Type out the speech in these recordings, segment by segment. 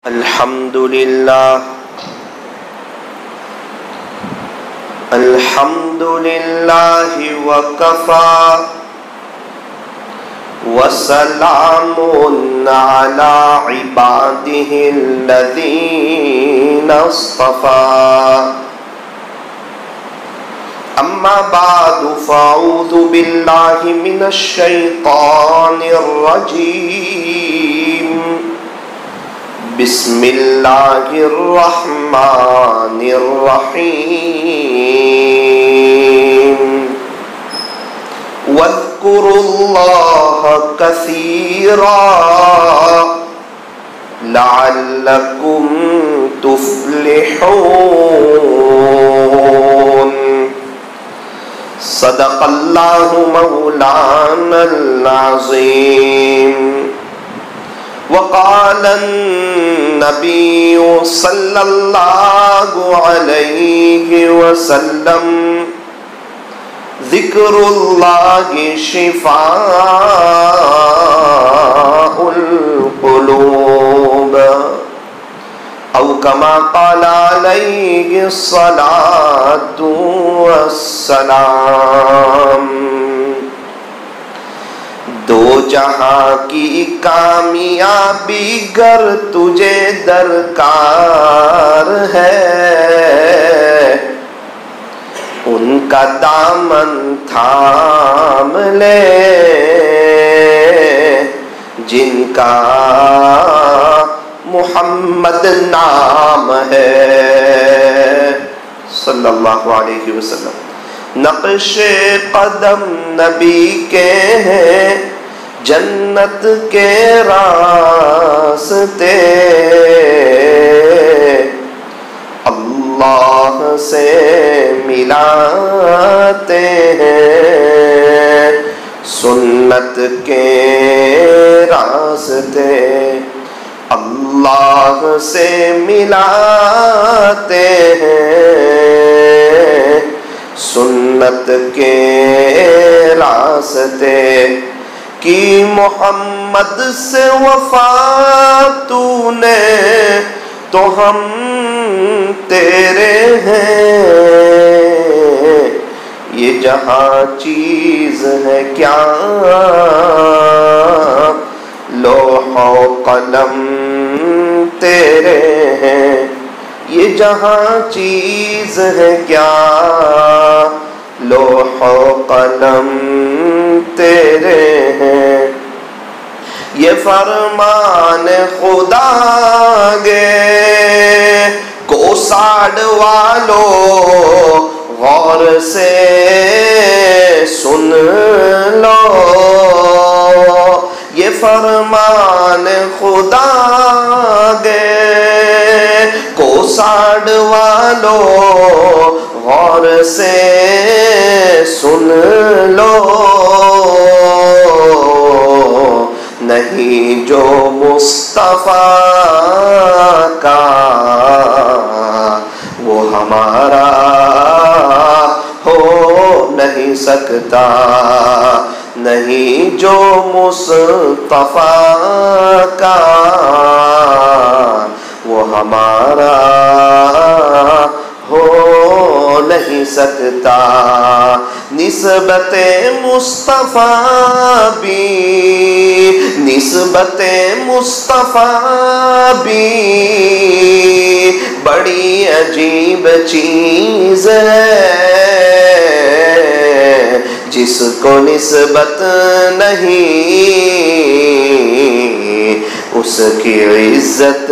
الحمد لله وكفى وسلام على عباده الذين اصطفى أما بعد فأعوذ بالله من الشيطان الرجيم بسم الله الرحمن الرحيم واذكروا الله كثيرا لعلكم تفلحون صدق الله مولانا العظيم وقال النبي صلى الله عليه وسلم ذكر الله شفاء القلوب أو كما قال عليه الصلاة والسلام دو جہاں کی کامیابی گر تجھے درکار ہے ان کا دامن تھام لے جن کا محمد نام ہے صلی اللہ علیہ وسلم نقش قدم نبی کے ہیں جنت کے راستے اللہ سے ملاتے ہیں سنت کے راستے اللہ سے ملاتے ہیں سنت کے راستے کی محمد سے وفا تو نے تو ہم تیرے ہیں یہ جہاں چیز ہے کیا لوح و قلم تیرے ہیں یہ جہاں چیز ہے کیا لوح و قلم تیرے ہیں یہ فرمان خدا گے کو ساڑ والو غور سے سن لو یہ فرمان خدا گے کو ساڑ والو غور سے سن لو نہیں جو مصطفیٰ کا وہ ہمارا ہو نہیں سکتا نہیں جو مصطفیٰ کا وہ ہمارا ہو نہیں سکتا نسبت مصطفیٰ بھی بڑی عجیب چیز ہے جس کو نسبت نہیں اس کی عزت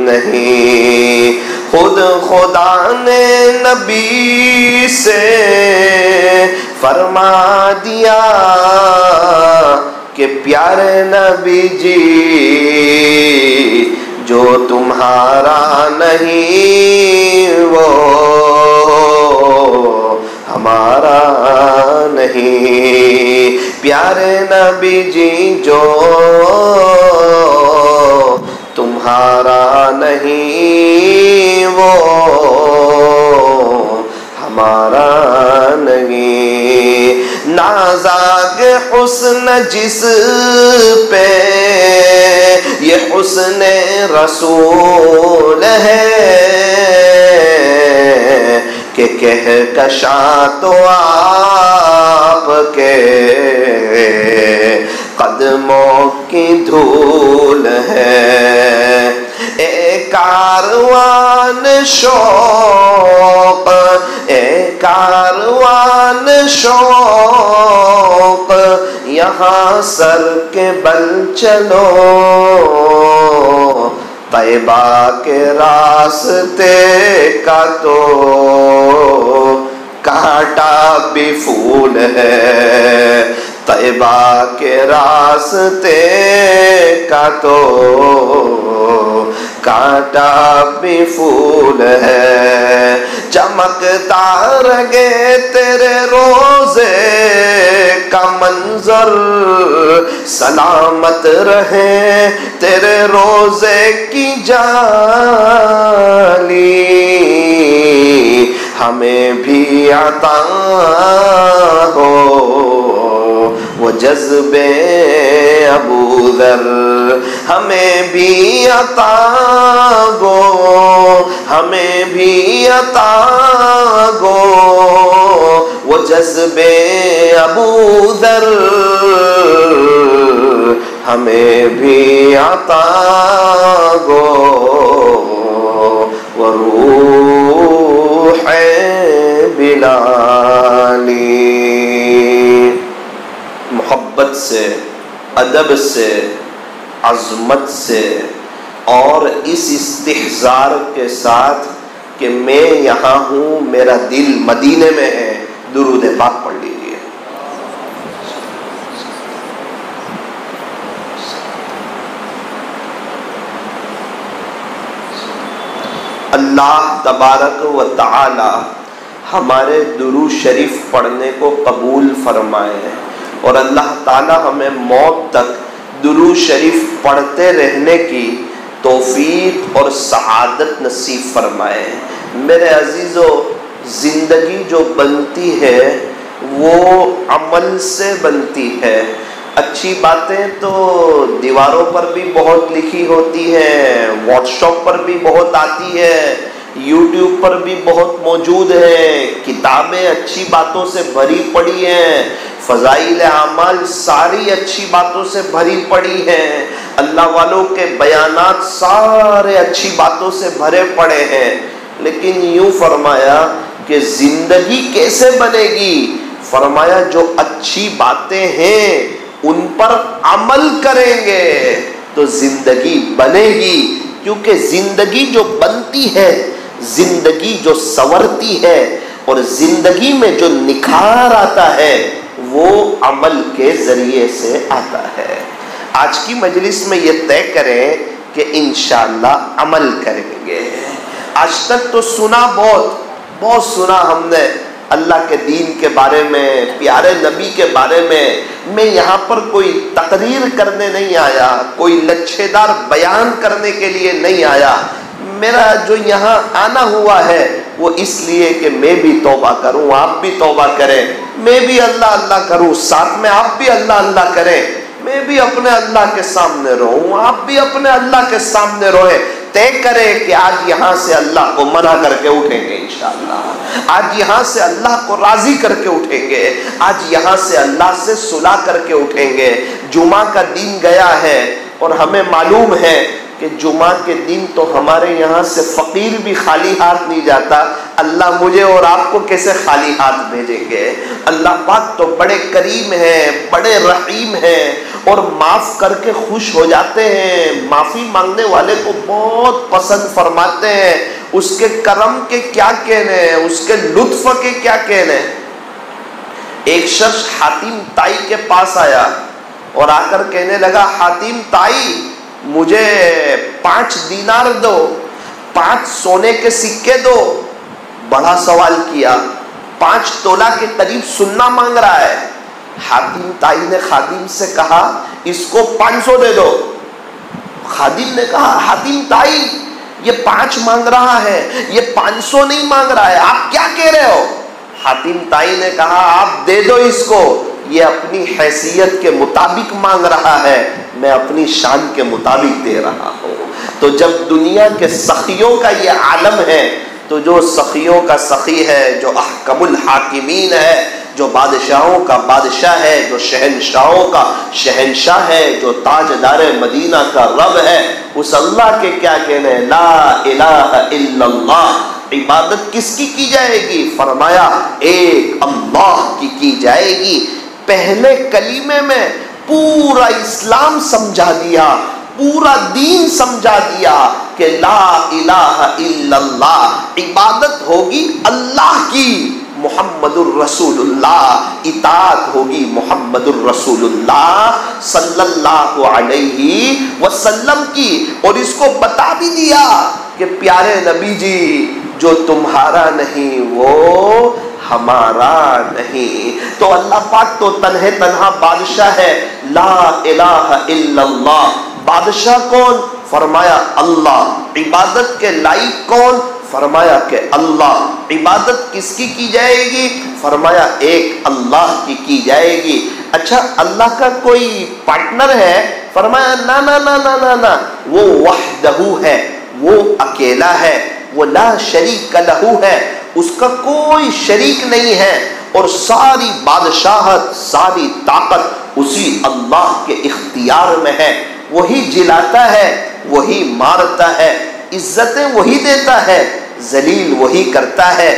نہیں خود خدا نے نبی سے فرما دیا کہ پیارے نبی جی جو تمہارا نہیں وہ ہمارا نہیں پیارے نبی جی جو تمہارا نہیں وہ ہمارا نہیں نازاگ حسن جس پہ یہ حسن رسول ہے کہ کہکشاں تو آپ کے قدموں کی دھول ہے. اے کاروان شوق، اے کاروان شوق، یہاں سر کے بل چلو، طیبہ کے راستے کا تو کانٹا بھی پھول ہے، طیبہ کے راستے کا تو کانٹا بھی پھول ہے. چمکتا رہے تیرے روزے کا منظر، سلامت رہے تیرے روزے کی جالی، ہمیں بھی عطا ہو وہ جذبے ابو ذر، ہمیں بھی عطا ہو، ہمیں بھی عطا ہو وہ جذبے ابو ذر، ہمیں بھی عطا ہو وہ روح بلالی. محبت سے، ادب سے، عظمت سے اور اس استحضار کے ساتھ کہ میں یہاں ہوں، میرا دل مدینے میں ہے، درود پاک پڑھ لیجیے. اللہ تبارک و تعالی ہمارے درود شریف پڑھنے کو قبول فرمائے، اور اللہ تعالی ہمیں موت تک درود شریف پڑھتے رہنے کی توفیق اور سعادت نصیب فرمائے. میرے عزیزو، زندگی جو بنتی ہے وہ عمل سے بنتی ہے. اچھی باتیں تو دیواروں پر بھی بہت لکھی ہوتی ہیں، واٹس ایپ پر بھی بہت آتی ہے، یوٹیوب پر بھی بہت موجود ہیں، کتابیں اچھی باتوں سے بھری پڑی ہیں، فضائل اعمال ساری اچھی باتوں سے بھری پڑی ہیں، اللہ والوں کے بیانات سارے اچھی باتوں سے بھرے پڑے ہیں. لیکن یوں فرمایا کہ زندگی کیسے بنے گی؟ فرمایا جو اچھی باتیں ہیں ان پر عمل کریں گے تو زندگی بنے گی. کیونکہ زندگی جو بنتی ہے، زندگی جو سنورتی ہے، اور زندگی میں جو نکھار آتا ہے وہ عمل کے ذریعے سے آتا ہے. آج کی مجلس میں یہ طے کریں کہ انشاءاللہ عمل کریں گے. آج تک تو سنا، بہت سنا ہم نے اللہ کے دین کے بارے میں، پیارے نبی کے بارے میں. میں یہاں پر کوئی تقریر کرنے نہیں آیا، کوئی لچھے دار بیان کرنے کے لیے نہیں آیا. میرا جو یہاں آنا ہوا ہے وہ اس لیے کہ میں بھی توبہ کروں، آپ بھی توبہ کریں، میں بھی اللہ اللہ کروں، ساتھ میں آپ بھی اللہ اللہ کریں، میں بھی اپنے اللہ کے سامنے رہوں، آپ بھی اپنے اللہ کے سامنے روئیں. طے کرے کہ آج یہاں سے اللہ کو منع کر کے اٹھیں گے انشاءاللہ، آج یہاں سے اللہ کو راضی کر کے اٹھیں گے، آج یہاں سے اللہ سے صلح کر کے اٹھیں گے. جمعہ کا دن گیا ہے اور ہمیں معلوم ہے کہ جمعہ کے دن تو ہمارے یہاں سے فقیر بھی خالی ہاتھ نہیں جاتا. اللہ مجھے اور آپ کو کیسے خالی ہاتھ بھیجیں گے؟ اللہ پاک تو بڑے کریم ہیں، بڑے رحیم ہیں، اور معاف کر کے خوش ہو جاتے ہیں. معافی مانگنے والے کو بہت پسند فرماتے ہیں. اس کے کرم کے کیا کہنے ہیں، اس کے لطف کے کیا کہنے ہیں. ایک شخص حاتم تائی کے پاس آیا اور آ کر کہنے لگا، حاتم تائی مجھے 5 دینار دو، 5 سونے کے سکے دو. بڑا سوال کیا، 5 تولہ کے قریب سننا مانگ رہا ہے. حاتم تائی نے خادم سے کہا اس کو 500 دے دو. خادم نے کہا حاتم تائی یہ 5 مانگ رہا ہے، یہ 500 نہیں مانگ رہا ہے، آپ کیا کہہ رہے ہو؟ حاتم تائی نے کہا آپ دے دو اس کو، یہ اپنی حیثیت کے مطابق مانگ رہا ہے، میں اپنی شان کے مطابق دے رہا ہوں۔ تو جب دنیا کے سخیوں کا یہ عالم ہے، تو جو سخیوں کا سخی ہے، جو احکم الحاکمین ہے، جو بادشاہوں کا بادشاہ ہے، جو شہنشاہوں کا شہنشاہ ہے، جو تاجدار مدینہ کا رب ہے، اس اللہ کے کیا کہنے، لا الہ الا اللہ، عبادت کس کی جائے گی؟ فرمایا ایک اللہ کی جائے گی۔ پہلے کلمے میں پورا اسلام سمجھا دیا، پورا دین سمجھا دیا کہ لا الہ الا اللہ، عبادت ہوگی اللہ کی، محمد الرسول اللہ، اطاعت ہوگی محمد الرسول اللہ صلی اللہ علیہ وسلم کی۔ اور اس کو بتا بھی دیا کہ پیارے نبی جی، جو تمہارا نہیں وہ ہمارا نہیں۔ تو اللہ پاک تو تنہا بادشاہ ہے، لا الہ الا اللہ۔ بادشاہ کون؟ فرمایا اللہ۔ عبادت کے لائق کون؟ فرمایا کہ اللہ۔ عبادت کس کی جائے گی؟ فرمایا ایک اللہ کی جائے گی۔ اچھا اللہ کا کوئی پارٹنر ہے؟ فرمایا نا نا نا نا نا نا، وہ وحدہ ہے، وہ اکیلا ہے، وہ لا شریک لہ ہے، اس کا کوئی شریک نہیں ہے، اور ساری بادشاہت، ساری طاقت اسی اللہ کے اختیار میں ہے۔ وہی جلاتا ہے، وہی مارتا ہے، عزتیں وہی دیتا ہے، ذلیل وہی کرتا ہے۔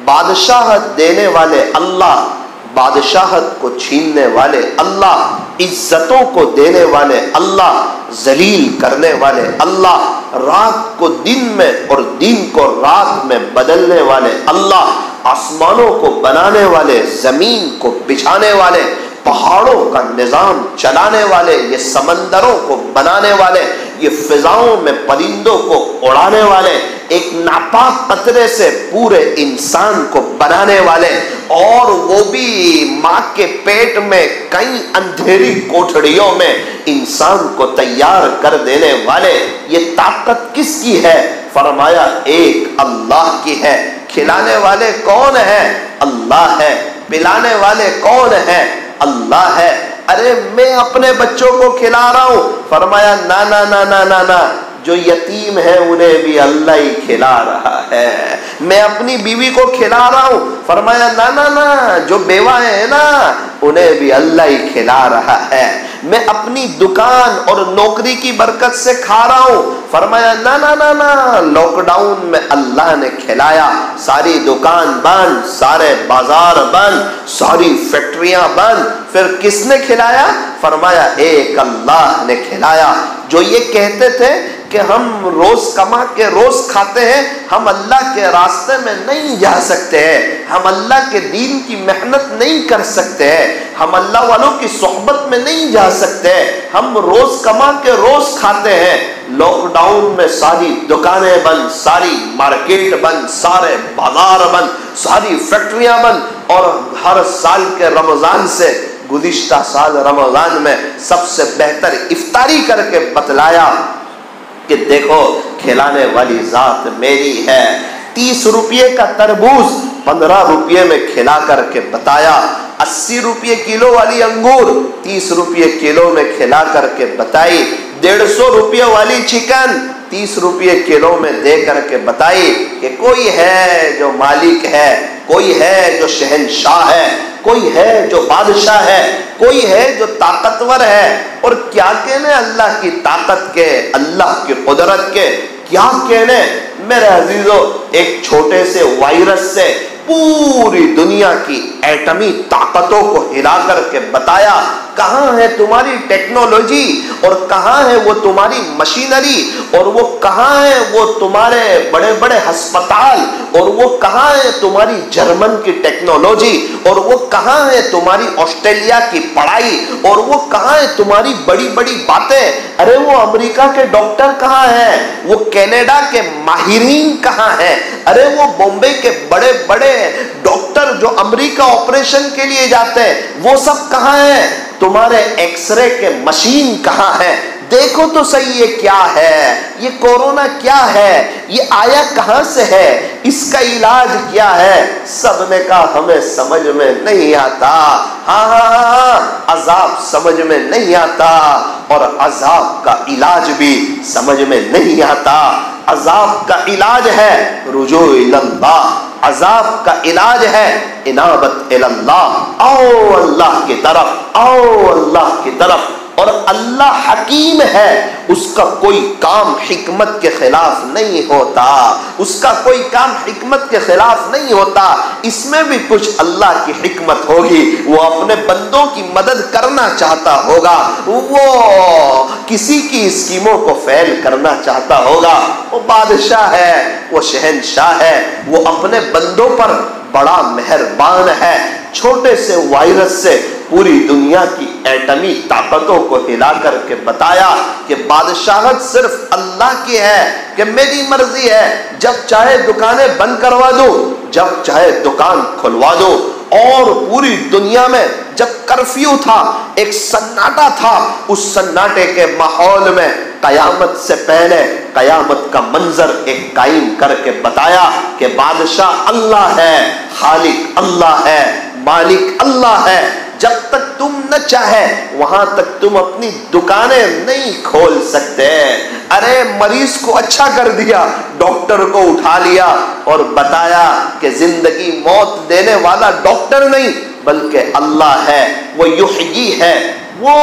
بادشاہت دینے والے اللہ، بادشاہت کو چھیننے والے اللہ، عزتوں کو دینے والے اللہ، ذلیل کرنے والے اللہ، رات کو دن میں اور دن کو رات میں بدلنے والے اللہ، آسمانوں کو بنانے والے، زمین کو بچھانے والے، پہاڑوں کا نظام چلانے والے، یہ سمندروں کو بنانے والے، یہ فضاؤں میں پرندوں کو اڑانے والے، ایک ناپاک قطرے سے پورے انسان کو بنانے والے، اور وہ بھی ماں کے پیٹ میں کئی اندھیری کوٹھڑیوں میں انسان کو تیار کر دینے والے، یہ طاقت کس کی ہے؟ فرمایا ایک اللہ کی ہے۔ کھلانے والے کون ہیں؟ اللہ ہے۔ پلانے والے کون ہیں؟ اللہ ہے۔ ارے میں اپنے بچوں کو کھلا رہا ہوں، فرمایا نا نا نا نا نا نا، جو یتیم ہے انہیں بھی اللہ ہی کھلا رہا ہے۔ میں اپنی بیوی کو کھلا رہا ہوں، فرمایا نا نا نا، جو بیوہ ہے نا انہیں بھی اللہ ہی کھلا رہا ہے۔ میں اپنی دکان اور نوکری کی برکت سے کھا رہا ہوں، فرمایا نا نا نا نا، لاک ڈاؤن میں اللہ نے کھلایا، ساری دکان بند، سارے بازار بند، ساری فیکٹریاں بند، پھر کس نے کھلایا؟ فرمایا ایک اللہ نے کھلایا۔ جو یہ کہتے تھے کہ ہم روز کما کے روز کھاتے ہیں، ہم اللہ کے راستے میں نہیں جا سکتے ہیں، ہم اللہ کے دین کی محنت نہیں کر سکتے ہیں، ہم اللہ والوں کی صحبت میں نہیں جا سکتے ہیں، ہم روز کما کے روز کھاتے ہیں، لاک ڈاؤن میں ساری دکانیں بند، ساری مارکیٹ بند، سارے بازار بند، ساری فیکٹریاں بند، اور ہر سال کے رمضان سے گزشتہ سال رمضان میں سب سے بہتر افطاری کر کے بتلایا کہ دیکھو کھلانے والی ذات میری ہے۔ 30 روپے کا تربوز 15 روپے میں کھلا کر کے بتایا، 80 روپے کلو والی انگور 30 روپے کلو میں کھلا کر کے بتائی، 150 روپے والی چکن 30 روپے کلو میں دے کر کے بتائی کہ کوئی ہے جو مالک ہے، کوئی ہے جو شہنشاہ ہے، کوئی ہے جو بادشاہ ہے، کوئی ہے جو طاقتور ہے۔ اور کیا کہنے اللہ کی طاقت کے، اللہ کی قدرت کے، کیا کہنے میرے عزیزو، ایک چھوٹے سے وائرس سے پوری دنیا کی ایٹمی طاقتوں کو ہلا کر کے بتایا کہاں ہے تمہاری ٹیکنالوجی، اور کہاں ہے وہ تمہاری مشینری، اور وہ کہاں ہے وہ تمہارے بڑے بڑے ہسپتال، اور وہ کہاں ہے تمہاری جرمن کی ٹیکنالوجی، اور وہ کہاں ہے تمہاری آسٹریلیا کی پڑھائی، اور وہ کہاں ہے تمہاری بڑی بڑی باتیں۔ ارے وہ امریکہ کے ڈاکٹر کہاں ہیں؟ وہ کینیڈا کے ماہرین کہاں ہیں؟ ارے وہ بمبئی کے بڑے بڑے ڈاکٹر جو امریکہ آپریشن کے لیے جاتے ہیں وہ سب کہاں ہیں؟ تمہارے ایکس رے کے مشین کہاں ہیں؟ دیکھو تو صحیح یہ کیا ہے، یہ کورونا کیا ہے، یہ آیا کہاں سے ہے، اس کا علاج کیا ہے؟ سب نے کہا ہمیں سمجھ میں نہیں آتا۔ ہاں عذاب سمجھ میں نہیں آتا، اور عذاب کا علاج بھی سمجھ میں نہیں آتا۔ عذاب کا علاج ہے رجوع الی اللہ، عذاب کا علاج ہے انابت الی اللہ، آؤ اللہ کی طرف، آؤ اللہ کی طرف۔ اور اللہ حکیم ہے، اس کا کوئی کام حکمت کے خلاف نہیں ہوتا، اس کا کوئی کام حکمت کے خلاف نہیں ہوتا۔ اس میں بھی کچھ اللہ کی حکمت ہوگی، وہ اپنے بندوں کی مدد کرنا چاہتا ہوگا، وہ کسی کی اسکیموں کو فیل کرنا چاہتا ہوگا۔ وہ بادشاہ ہے، وہ شہنشاہ ہے، وہ اپنے بندوں پر بڑا مہربان ہے۔ چھوٹے سے وائرس سے پوری دنیا کی ایٹمی طاقتوں کو ہلا کر کے بتایا کہ بادشاہت صرف اللہ کی ہے، کہ میری مرضی ہے، جب چاہے دکانیں بند کروا دو، جب چاہے دکان کھلوا دو۔ اور پوری دنیا میں جب کرفیو تھا، ایک سناٹا تھا، اس سناٹے کے ماحول میں قیامت سے پہلے قیامت کا منظر ایک قائم کر کے بتایا کہ بادشاہ اللہ ہے، خالق اللہ ہے، مالک اللہ ہے۔ جب تک تم نہ چاہے وہاں تک تم اپنی دکانیں نہیں کھول سکتے۔ ارے مریض کو اچھا کر دیا، ڈاکٹر کو اٹھا لیا اور بتایا کہ زندگی موت دینے والا ڈاکٹر نہیں بلکہ اللہ ہے، وہ یحیی ہے، وہ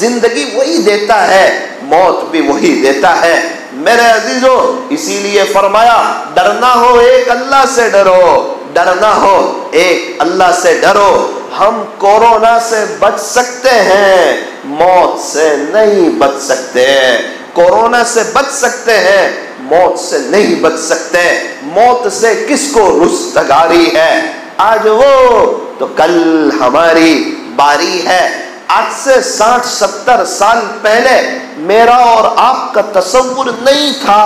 زندگی وہی دیتا ہے، موت بھی وہی دیتا ہے۔ میرے عزیزو، اسی لیے فرمایا ڈرنا ہو ایک اللہ سے ڈرو، ڈرنا ہو ایک اللہ سے ڈرو۔ ہم کورونا سے بچ سکتے ہیں، موت سے نہیں بچ سکتے۔ کورونا سے بچ سکتے ہیں، موت سے نہیں بچ سکتے۔ موت سے کس کو رستگاری ہے؟ آج وہ تو کل ہماری باری ہے۔ آج سے 60-70 سال پہلے میرا اور آپ کا تصور نہیں تھا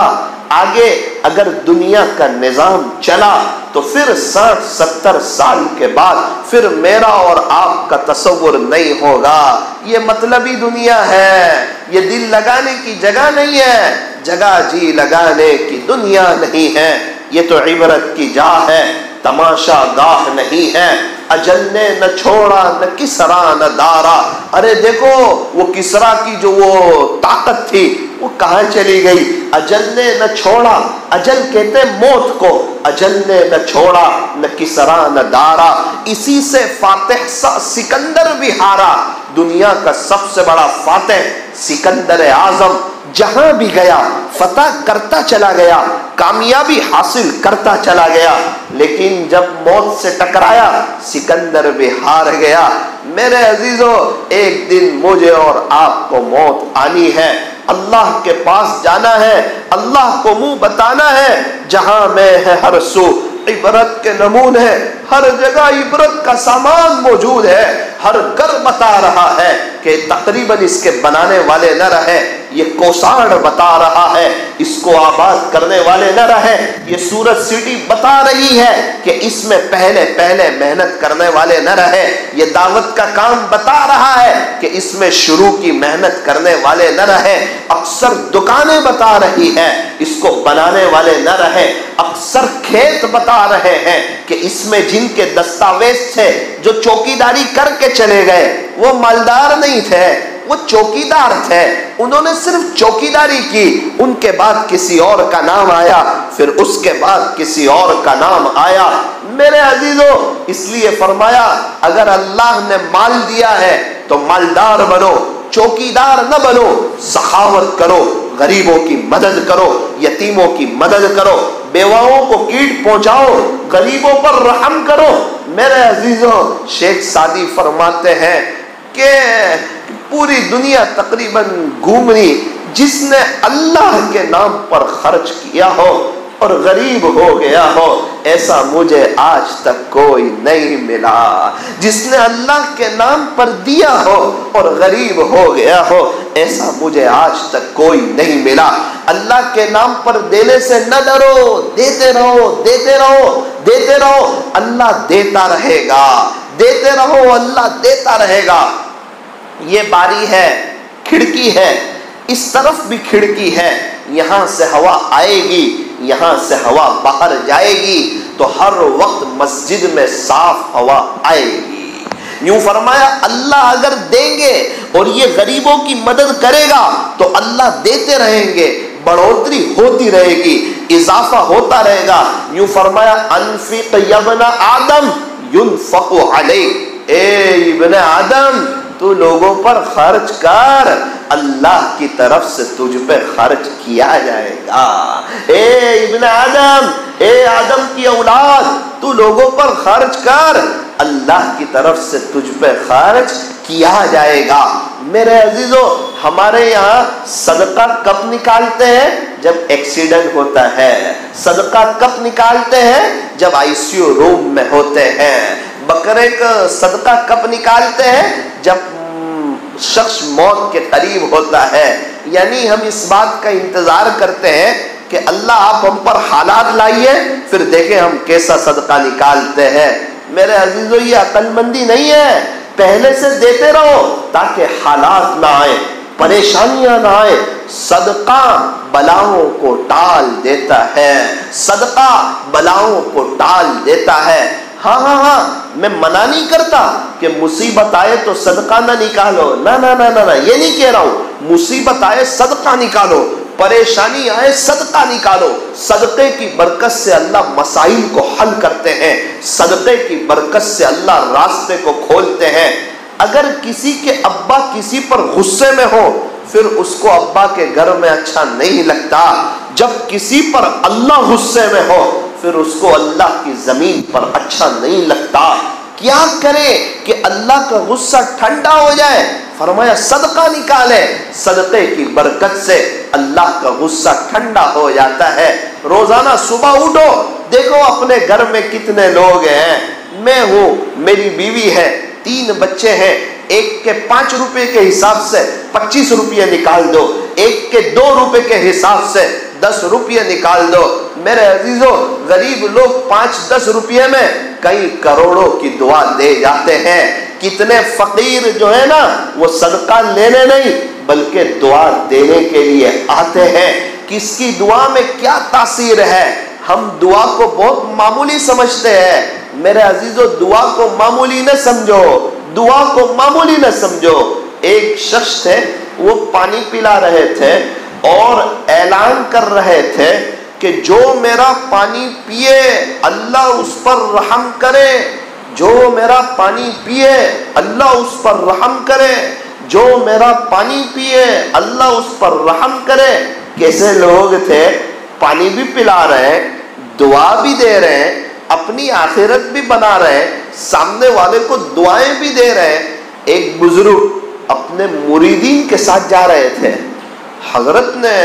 آگے اگر دنیا کا نظام چلا تو پھر 60-70 سال کے بعد پھر میرا اور آپ کا تصور نہیں ہوگا۔ یہ مطلبی دنیا ہے، یہ دل لگانے کی جگہ نہیں ہے، جگہ جی لگانے کی دنیا نہیں ہے۔ یہ تو عبرت کی جا ہے، تماشا گاہ نہیں ہے۔ اجل نے نہ چھوڑا نہ کسرا نہ دارا۔ ارے دیکھو وہ کسرا کی جو وہ طاقت تھی وہ کہاں چلی گئی؟ اجل نے نہ چھوڑا، اجل کہتے موت کو، اجل نے نہ چھوڑا نہ کسرا نہ دارا۔ اسی سے فاتح سکندر بھی ہارا۔ دنیا کا سب سے بڑا فاتح سکندر اعظم جہاں بھی گیا فتح کرتا چلا گیا، کامیابی حاصل کرتا چلا گیا، لیکن جب موت سے ٹکرایا سکندر بھی ہار گیا۔ میرے عزیزو، ایک دن مجھے اور آپ کو موت آنی ہے، اللہ کے پاس جانا ہے، اللہ کو منہ بتانا ہے۔ جہاں میں ہے ہر سو عبرت کے نمونے، ہر جگہ عبرت کا سامان موجود ہے۔ ہر گھر بتا رہا ہے کہ تقریباً اس کے بنانے والے نہ رہے، یہ کوساڑ بتا رہا ہے اس کو آباد کرنے والے نہ رہے، یہ سورت سٹی بتا رہی ہے کہ اس میں پہلے محنت کرنے والے نہ رہے، یہ دعوت کا کام بتا رہا ہے کہ اس میں شروع کی محنت کرنے والے نہ رہے۔ اکثر دکانیں بتا رہی ہے اس کو بنانے والے نہ رہے، اکثر کھیت بتا رہے ہیں کہ اس میں جن کے دستاویز تھے جو چوکیداری کر کے چلے گئے وہ مالدار نہیں تھے، وہ چوکیدار تھے، انہوں نے صرف چوکیداری کی، ان کے بعد کسی اور کا نام آیا، پھر اس کے بعد کسی اور کا نام آیا۔ میرے عزیزو، اس لیے فرمایا اگر اللہ نے مال دیا ہے تو مالدار بنو، چوکیدار نہ بنو، سخاوت کرو، غریبوں کی مدد کرو، یتیموں کی مدد کرو، بیواؤں کو کیٹ پہنچاؤ، غریبوں پر رحم کرو۔ میرے عزیزوں، شیخ سعدی فرماتے ہیں کہ پوری دنیا تقریباً گھومنی، جس نے اللہ کے نام پر خرچ کیا ہو اور غریب ہو گیا ہو ایسا مجھے آج تک کوئی نہیں ملا۔ جس نے اللہ کے نام پر دیا ہو اور غریب ہو گیا ہو ایسا مجھے آج تک کوئی نہیں ملا۔ اللہ کے نام پر دینے سے نہ ڈرو، دیتے رہو، دیتے رہو، دیتے رہو، اللہ دیتا رہے گا، دیتے رہو، اللہ دیتا رہے گا۔ یہ باری ہے، کھڑکی ہے، اس طرف بھی کھڑکی ہے، یہاں سے ہوا آئے گی، یہاں سے ہوا باہر جائے گی تو ہر وقت مسجد میں صاف ہوا آئے گی۔ یوں فرمایا اللہ اگر دیں گے اور یہ غریبوں کی مدد کرے گا تو اللہ دیتے رہیں گے، بڑھوتری ہوتی رہے گی، اضافہ ہوتا رہے گا۔ یوں فرمایا انفق یا ابن آدم ينفق علیک، اے ابن آدم تو لوگوں پر خرچ کر، اللہ کی طرف سے تجھ پہ خرچ کیا جائے گا۔ اے ابن آدم، اے آدم کی اولاد، تو لوگوں پر خرچ کر، اللہ کی طرف سے تجھ پہ خرچ کیا جائے گا۔ میرے عزیزو، ہمارے یہاں صدقہ کب نکالتے ہیں؟ جب ایکسیڈنٹ ہوتا ہے۔ صدقہ کب نکالتے ہیں؟ جب آئی سی یو روم میں ہوتے ہیں۔ بکرے کا صدقہ کب نکالتے ہیں؟ جب شخص موت کے قریب ہوتا ہے۔ یعنی ہم اس بات کا انتظار کرتے ہیں کہ اللہ آپ ہم پر حالات لائیے، پھر دیکھیں ہم کیسا صدقہ نکالتے ہیں۔ میرے عزیزو، یہ عقل مندی نہیں ہے۔ پہلے سے دیتے رہو تاکہ حالات نہ آئے، پریشانیاں نہ آئے۔ صدقہ بلاؤں کو ٹال دیتا ہے، صدقہ بلاؤں کو ٹال دیتا ہے۔ ہاں میں منع نہیں کرتا کہ مصیبت آئے تو صدقہ نہ نکالو، نہ یہ نہیں کہہ رہا ہوں۔ مصیبت آئے صدقہ نکالو، پریشانی آئے صدقہ نکالو۔ صدقے کی برکت سے اللہ مسائل کو حل کرتے ہیں، صدقے کی برکت سے اللہ راستے کو کھولتے ہیں۔ اگر کسی کے ابا کسی پر غصے میں ہو، پھر اس کو ابا کے گھر میں اچھا نہیں لگتا۔ جب کسی پر اللہ غصے میں ہو، پھر اس کو اللہ کی زمین پر اچھا نہیں لگتا۔ کیا کرے کہ اللہ کا غصہ ٹھنڈا ہو جائے؟ فرمایا صدقہ نکالے، صدقے کی برکت سے اللہ کا غصہ ٹھنڈا ہو جاتا ہے۔ روزانہ صبح اٹھو، دیکھو اپنے گھر میں کتنے لوگ ہیں۔ میں ہوں، میری بیوی ہے، 3 بچے ہیں۔ ایک کے 5 روپے کے حساب سے 25 روپے نکال دو، ایک کے 2 روپے کے حساب سے 10 روپے نکال دو۔ میرے عزیزو، غریب لوگ 5-10 روپے میں کئی کروڑوں کی دعا دے جاتے ہیں۔ کتنے فقیر جو ہے نا، وہ صدقہ لینے نہیں بلکہ دعا دینے کے لیے آتے ہیں۔ کس کی دعا میں کیا تاثیر ہے؟ ہم دعا کو بہت معمولی سمجھتے ہیں۔ میرے عزیزو، دعا کو معمولی نہ سمجھو، دعا کو معمولی نہ سمجھو۔ ایک شخص تھے، وہ پانی پلا رہے تھے اور اعلان کر رہے تھے کہ جو میرا پانی پیے اللہ اس پر رحم کرے، جو میرا پانی پیے اللہ اس پر رحم کرے، جو میرا پانی پیے اللہ اس پر رحم کرے۔ کیسے لوگ تھے؟ پانی بھی پلا رہے ہیں، دعا بھی دے رہے ہیں، اپنی آخرت بھی بنا رہے ہیں، سامنے والے کو دعائیں بھی دے رہے ہیں۔ ایک بزرگ اپنے مریدین کے ساتھ جا رہے تھے، حضرت نے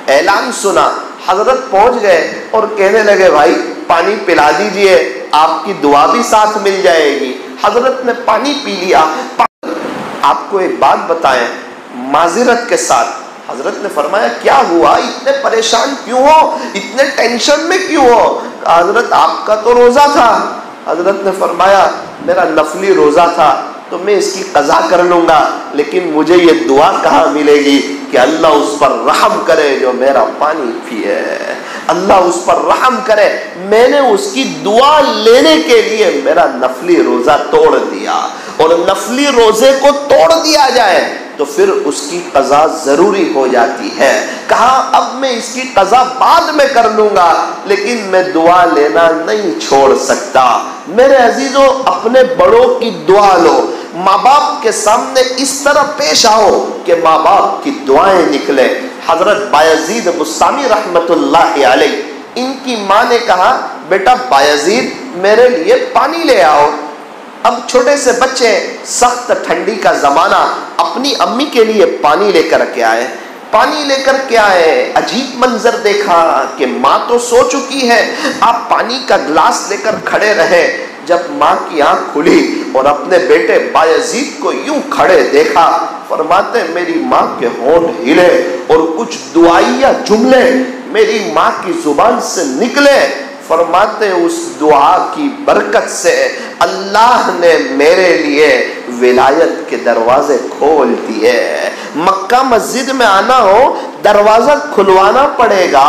اعلان سنا، حضرت پہنچ گئے اور کہنے لگے بھائی پانی پلا دیجئے، آپ کی دعا بھی ساتھ مل جائے گی۔ حضرت نے پانی پی لیا۔ آپ کو ایک بات بتائیں معذرت کے ساتھ، حضرت نے فرمایا کیا ہوا؟ اتنے پریشان کیوں ہو؟ اتنے ٹینشن میں کیوں ہو؟ حضرت آپ کا تو روزہ تھا۔ حضرت نے فرمایا میرا نفلی روزہ تھا تو میں اس کی قضا کر لوں گا، لیکن مجھے یہ دعا کہاں ملے گی کہ اللہ اس پر رحم کرے جو میرا پانی پیے، اللہ اس پر رحم کرے۔ میں نے اس کی دعا لینے کے لیے میرا نفلی روزہ توڑ دیا، اور نفلی روزے کو توڑ دیا جائے تو پھر اس کی قضا ضروری ہو جاتی ہے۔ کہا اب میں اس کی قضا بعد میں کر لوں گا، لیکن میں دعا لینا نہیں چھوڑ سکتا۔ میرے عزیزو، اپنے بڑوں کی دعا لو، ماں باپ کے سامنے اس طرح پیش آؤ کہ ماں باپ کی دعائیں نکلے۔ حضرت بایزید بستامی رحمت اللہ علیہ، ان کی ماں نے کہا بیٹا بایزید میرے لیے پانی لے آؤ۔ اب چھوٹے سے بچے، سخت ٹھنڈی کا زمانہ، اپنی امی کے لیے پانی لے کر کے آئے۔ پانی لے کر کے آئے، عجیب منظر دیکھا کہ ماں تو سو چکی ہے، آپ پانی کا گلاس لے کر کھڑے رہے۔ جب ماں کی آنکھ کھلی اور اپنے بیٹے بایزید کو یوں کھڑے دیکھا، فرماتے میری ماں کے ہونٹ ہلے اور کچھ دعائیہ جملے میری ماں کی زبان سے نکلے۔ فرماتے اس دعا کی برکت سے اللہ نے میرے لیے ولایت کے دروازے کھول دیے۔ مکہ مسجد میں آنا ہو دروازہ کھلوانا پڑے گا،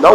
9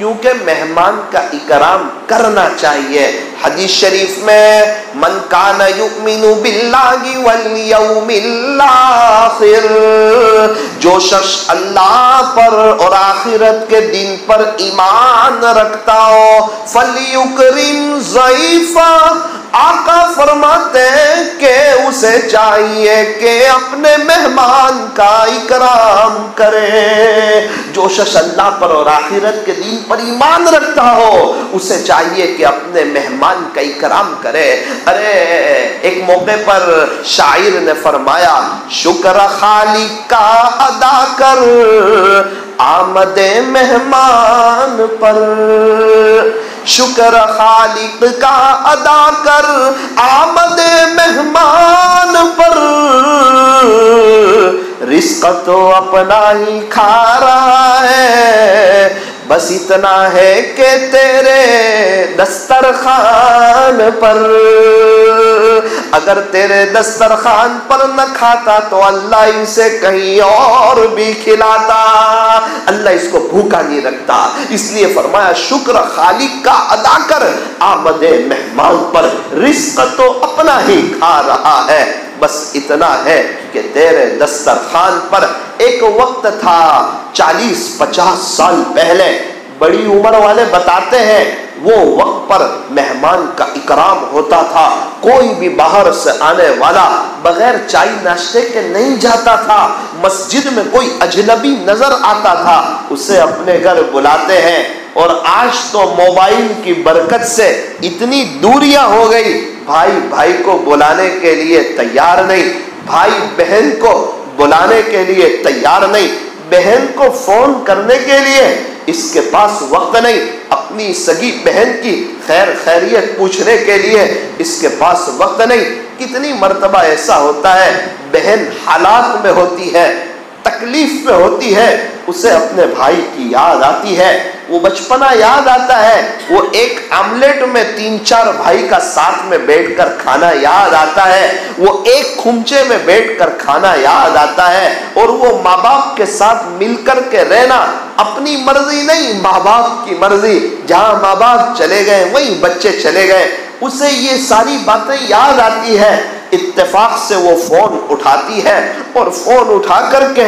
کیونکہ مہمان کا اکرام کرنا چاہیے۔ حدیث شریف میں من کان یؤمن باللہ والیوم الآخر، جو شخص اللہ پر اور آخرت کے دن پر ایمان رکھتا ہو، فلیکرم ضیفہ، آقا فرماتے ہیں کہ اسے چاہیے کہ اپنے مہمان کا اکرام کرے۔ جو شخص اللہ پر اور آخرت کے دین پر ایمان رکھتا ہو اسے چاہیے کہ اپنے مہمان کا اکرام کرے۔ ارے ایک موقع پر شاعر نے فرمایا شکر خالق کا ادا کر آمد مہمان پر، شکر خالق کا ادا کر آمد مہمان پر، رزق تو اپنا ہی کھا رہا ہے، بس اتنا ہے کہ تیرے دسترخوان پر، اگر تیرے دسترخوان پر نہ کھاتا تو اللہ اسے کہیں اور بھی کھلاتا، اللہ اس کو بھوکا نہیں رکھتا۔ اس لیے فرمایا شکر خالق کا ادا کر آمد مہمان پر، رزق تو اپنا ہی کھا رہا ہے، بس اتنا ہے کہ تیرے دسترخوان پر۔ ایک وقت تھا 40-50 سال پہلے، بڑی عمر والے بتاتے ہیں وہ وقت پر مہمان کا اکرام ہوتا تھا، کوئی بھی باہر سے آنے والا بغیر چائے ناشتے کے نہیں جاتا تھا، مسجد میں کوئی اجنبی نظر آتا تھا اسے اپنے گھر بلاتے ہیں۔ اور آج تو موبائل کی برکت سے اتنی دوریاں ہو گئی، بھائی بھائی کو بلانے کے لیے تیار نہیں، بھائی بہن کو بلانے کے لیے تیار نہیں، بہن کو فون کرنے کے لیے اس کے پاس وقت نہیں، اپنی سگی بہن کی خیر خیریت پوچھنے کے لیے اس کے پاس وقت نہیں۔ کتنی مرتبہ ایسا ہوتا ہے بہن حالات میں ہوتی ہے، تکلیف میں ہوتی ہے، اسے اپنے بھائی کی یاد آتی ہے، وہ بچپنا یاد آتا ہے، وہ ایک آملیٹ میں 3-4 بھائی کا ساتھ میں بیٹھ کر کھانا یاد آتا ہے، وہ ایک کھمچے میں بیٹھ کر کھانا یاد آتا ہے، اور وہ ماں باپ کے ساتھ مل کر کے رہنا، اپنی مرضی نہیں ماں باپ کی مرضی، جہاں ماں باپ چلے گئے وہیں بچے چلے گئے، اسے یہ ساری باتیں یاد آتی ہے۔ اتفاق سے وہ فون اٹھاتی ہے اور فون اٹھا کر کے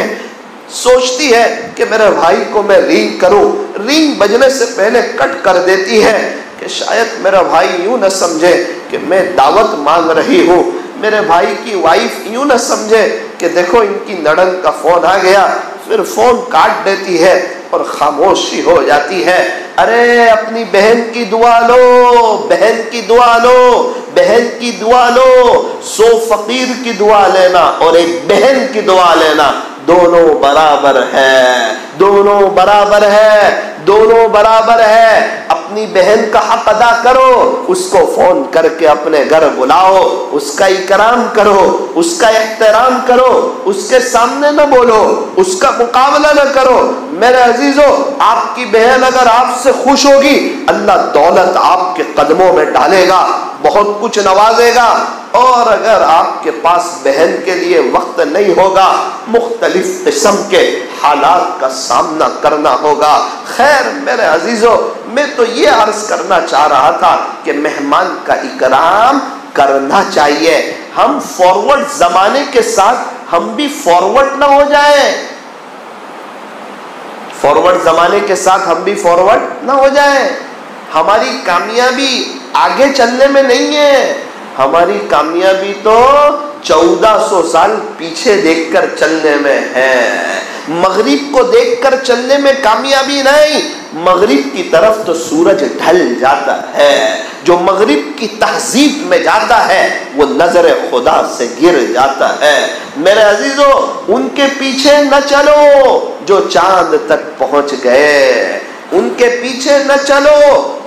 سوچتی ہے کہ میرے بھائی کو میں رنگ کروں، رنگ بجنے سے پہلے کٹ کر دیتی ہے کہ شاید میرا بھائی یوں نہ سمجھے کہ میں دعوت مانگ رہی ہوں، میرے بھائی کی وائف یوں نہ سمجھے کہ دیکھو ان کی نڑن کا فون آ گیا، پھر فون کاٹ دیتی ہے اور خاموشی ہو جاتی ہے۔ ارے اپنی بہن کی دعا لو، بہن کی دعا لو، بہن کی دعا لو، 100 فقیر کی دعا لینا اور ایک بہن کی دعا لینا، دونوں برابر ہے، دونوں برابر ہے، دونوں برابر ہے۔ اپنی بہن کا حق ادا کرو، اس کو فون کر کے اپنے گھر بلاؤ، اس کا اکرام کرو، اس کا احترام کرو، اس کے سامنے نہ بولو، اس کا مقابلہ نہ کرو۔ میرے عزیزو، آپ کی بہن اگر آپ سے خوش ہوگی اللہ دولت آپ کے قدموں میں ڈالے گا، بہت کچھ نوازے گا، اور اگر آپ کے پاس بہن کے لیے وقت نہیں ہوگا مختلف قسم کے حالات کا سامنا کرنا ہوگا۔ خیر میرے عزیزو، میں تو یہ عرض کرنا چاہ رہا تھا کہ مہمان کا اکرام کرنا چاہیے۔ ہم فارورڈ زمانے کے ساتھ ہم بھی فارورڈ نہ ہو جائیں، فارورڈ زمانے کے ساتھ ہم بھی فارورڈ نہ ہو جائیں۔ ہماری کامیابی آگے چلنے میں نہیں ہے، ہماری کامیابی تو 1400 سال پیچھے دیکھ کر چلنے میں ہے۔ مغرب کو دیکھ کر چلنے میں کامیابی نہیں، مغرب کی طرف تو سورج ڈھل جاتا ہے، جو مغرب کی تہذیب میں جاتا ہے وہ نظر خدا سے گر جاتا ہے۔ میرے عزیزو، ان کے پیچھے نہ چلو جو چاند تک پہنچ گئے، ان کے پیچھے نہ چلو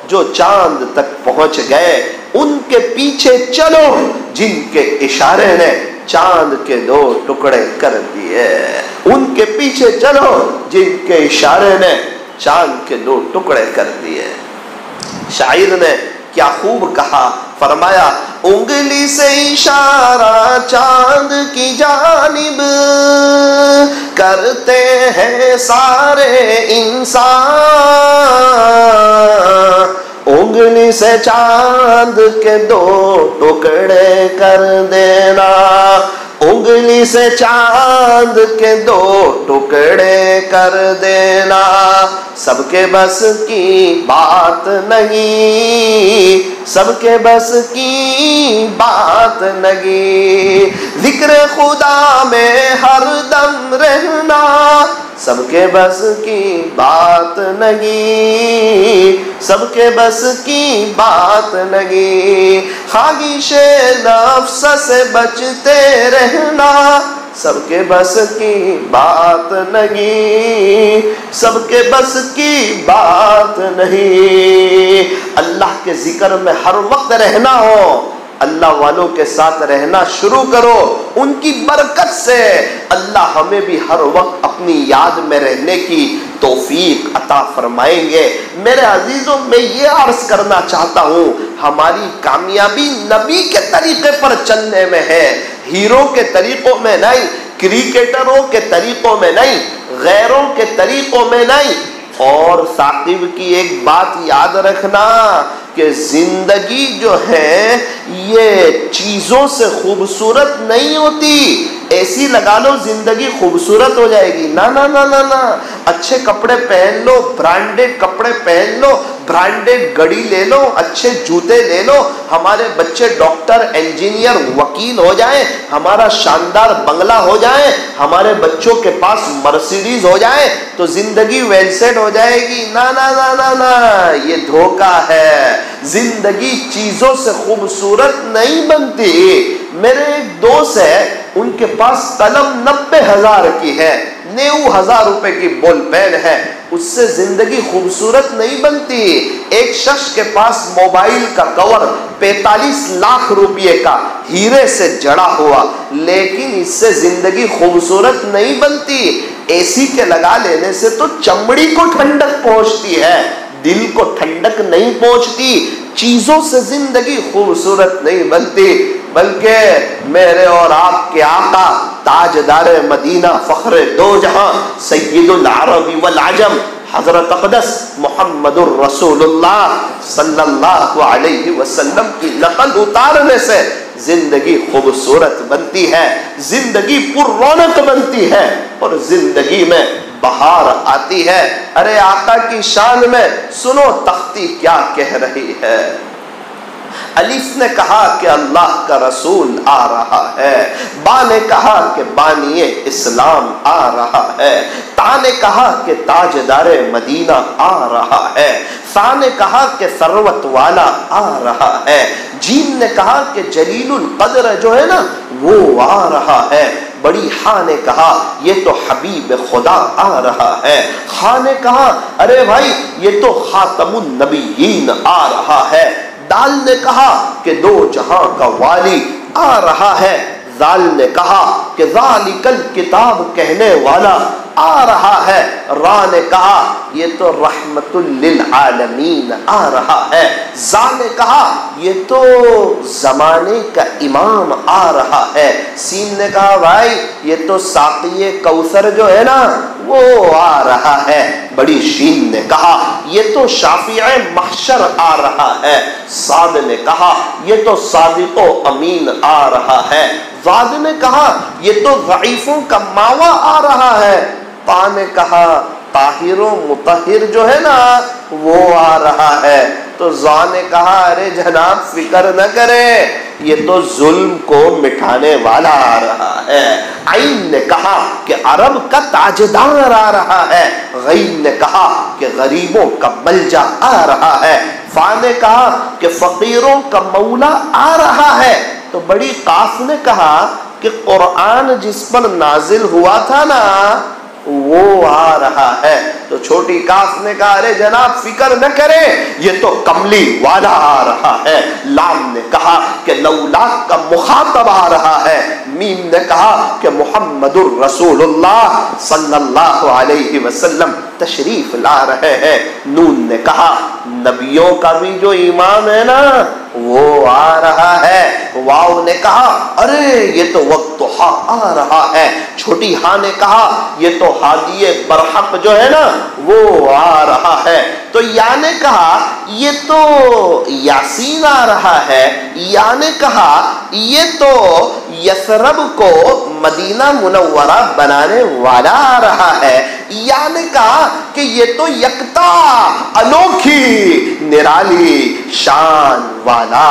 جو چاند تک پہنچ گئے، ان کے پیچھے چلو جن کے اشارے نے چاند کے 2 ٹکڑے کر دیے، ان کے پیچھے چلو جن کے اشارے نے چاند کے 2 ٹکڑے کر دیے۔ شاعر نے کیا خوب کہا، فرمایا انگلی سے اشارہ چاند کی جانب کرتے ہیں سارے انسان، انگلی سے چاند کے 2 ٹکڑے کر دینا، انگلی سے چاند کے 2 ٹکڑے کر دینا، سب کے بس کی بات نہیں، سب کے بس کی بات نہیں، ذکر خدا میں ہر دم رہنا، سب کے بس کی بات نہیں، سب کے بس کی بات نہیں، خواہش نفس سے بچتے رہنا، سب کے بس کی بات نہیں، سب کے بس کی بات نہیں۔ اللہ کے ذکر میں ہر وقت رہنا ہو، اللہ والوں کے ساتھ رہنا شروع کرو، ان کی برکت سے اللہ ہمیں بھی ہر وقت اپنی یاد میں رہنے کی توفیق عطا فرمائیں گے۔ میرے عزیزوں، میں یہ عرض کرنا چاہتا ہوں، ہماری کامیابی نبی کے طریقے پر چلنے میں ہے، ہیرو کے طریقوں میں نہیں، کرکٹروں کے طریقوں میں نہیں، غیروں کے طریقوں میں نہیں۔ اور ثاقب کی ایک بات یاد رکھنا کہ زندگی جو ہے یہ چیزوں سے خوبصورت نہیں ہوتی، ایسی لگا لو زندگی خوبصورت ہو جائے گی، نہ نہ نہ نہ نہ، اچھے کپڑے پہن لو، برانڈڈ کپڑے پہن لو، برانڈڈ گڑی لے لو، اچھے جوتے لے لو، ہمارے بچے ڈاکٹر، انجینئر، وکیل ہو جائیں، ہمارا شاندار بنگلہ ہو جائے، ہمارے بچوں کے پاس مرسیڈیز ہو جائے تو زندگی ویل سیٹ ہو جائے گی، نہ نہ نہ نہ نہ، یہ دھوکہ ہے۔ زندگی چیزوں سے خوبصورت نہیں بنتی۔ میرے ایک دوست ہے، ان کے پاس قلم 90,000 کی ہے، 90,000 روپے کی بول پین ہے، اس سے زندگی خوبصورت نہیں بنتی۔ ایک شخص کے پاس موبائل کا کور 45 لاکھ روپے کا ہیرے سے جڑا ہوا، لیکن اس سے زندگی خوبصورت نہیں بنتی۔ اے سی کے لگا لینے سے تو چمڑی کو ٹھنڈک پہنچتی ہے، دل کو ٹھنڈک نہیں پہنچتی۔ چیزوں سے زندگی خوبصورت نہیں بنتی، بلکہ میرے اور آپ کے آقا تاجدار مدینہ، فخر 2 جہاں، سید العرب والعجم، حضرت اقدس محمد الرسول اللہ صلی اللہ علیہ وسلم کی نقل اتارنے سے زندگی خوبصورت بنتی ہے، زندگی پر رونق بنتی ہے، اور زندگی میں بہار آتی ہے۔ ارے آقا کی شان میں سنو تختی کیا کہہ رہی ہے۔ الف نے کہا کہ اللہ کا رسول آ رہا ہے، با نے کہا کہ بانی اسلام آ رہا ہے، تا نے کہا کہ تاجدار مدینہ آ رہا ہے، سا نے کہا کہ ثروت والا آ رہا ہے، جیم نے کہا کہ جلیل القدر جو ہے نا وہ آ رہا ہے، بڑی ہاں نے کہا یہ تو حبیب خدا آ رہا ہے، خاں نے کہا ارے بھائی یہ تو خاتم النبیین آ رہا ہے، دال نے کہا کہ 2 جہاں کا والی آ رہا ہے، ذال نے کہا کہ ذالک الکتاب کہنے والا آ رہا ہے، را نے کہا یہ تو رحمت للعالمین آ رہا ہے، زا نے کہا یہ تو زمانے کا امام آ رہا ہے، سین نے کہا بھائی یہ تو ساقی کوثر جو ہے نا وہ آ رہا ہے، بڑی شین نے کہا یہ تو شافع محشر آ رہا ہے، صاد نے کہا یہ تو صادق و امین آ رہا ہے، ضاد نے کہا یہ تو ضعیفوں کا ماوا آ رہا ہے، طا نے کہا طاہر و مطہر جو ہے نا وہ آ رہا ہے، تو ضا نے کہا ارے جناب فکر نہ کرے یہ تو ظلم کو مٹھانے والا آ رہا ہے، عین نے کہا کہ عرب کا تاجدار آ رہا ہے، غین نے کہا کہ غریبوں کا ملجا آ رہا ہے، فا نے کہا کہ فقیروں کا مولا آ رہا ہے، تو بڑی قاف نے کہا کہ قرآن جس پر نازل ہوا تھا نا وہ آ رہا ہے، تو چھوٹی کاف نے کہا ارے جناب فکر نہ کریں یہ تو کملی والا آ رہا ہے، لام نے کہا کہ لولا کا مخاطب آ رہا ہے، میم نے کہا کہ محمد الرسول اللہ صلی اللہ علیہ وسلم تشریف لا رہے ہیں، نون نے کہا نبیوں کا بھی جو ایمان ہے نا وہ آ رہا ہے۔ واو نے کہا ارے یہ تو وقت آ رہا ہے، چھوٹی ہاں نے کہا یہ تو ہادی برحق جو ہے نا وہ آ رہا ہے، تو یا نے کہا یہ تو یاسین آ رہا ہے، یا نے کہا یہ تو یثرب کو مدینہ منورہ بنانے والا آ رہا ہے، یا نے کہا کہ یہ تو یکتا انوکھی نرالی شان والا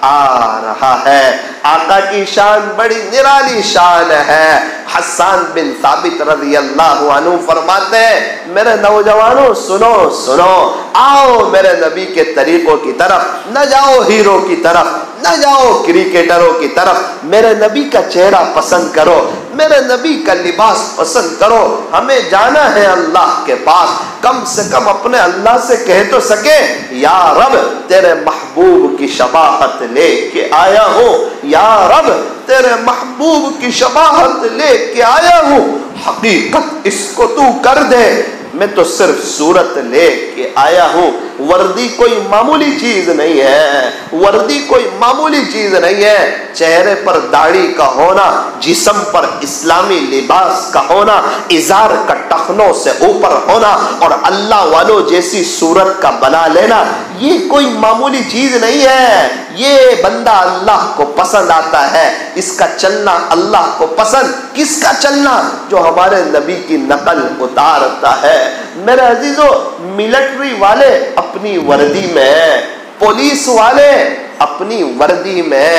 آ رہا ہے۔ آقا کی شان بڑی نرالی شان ہے۔ حسان بن ثابت رضی اللہ عنہ فرماتے ہیں میرے نوجوانوں سنو سنو، آؤ میرے نبی کے طریقوں کی طرف، نہ جاؤ ہیرو کی طرف، نہ جاؤ کرکٹروں کی طرف، میرے نبی کا چہرہ پسند کرو، میرے نبی کا لباس پسند کرو۔ ہمیں جانا ہے اللہ کے پاس، کم سے کم اپنے اللہ سے کہہ تو سکے یا رب تیرے محبوب کی شباہت لے کے آیا ہوں، یا رب تیرے محبوب کی شباہت لے کے آیا ہوں، حقیقت اس کو تو کر دے، میں تو صرف صورت لے کے آیا ہوں۔ وردی کوئی معمولی چیز نہیں ہے، وردی کوئی معمولی چیز نہیں ہے، چہرے پر داڑھی کا ہونا، جسم پر اسلامی لباس کا ہونا، ازار کا ٹخنوں سے اوپر ہونا اور اللہ والوں جیسی صورت کا بنا لینا، یہ کوئی معمولی چیز نہیں ہے۔ یہ بندہ اللہ کو پسند آتا ہے، اس کا چلنا اللہ کو پسند، کس کا چلنا؟ جو ہمارے نبی کی نقل اتارتا ہے۔ میرے عزیزو، ملٹری والے اپنی وردی میں، پولیس والے اپنی وردی میں،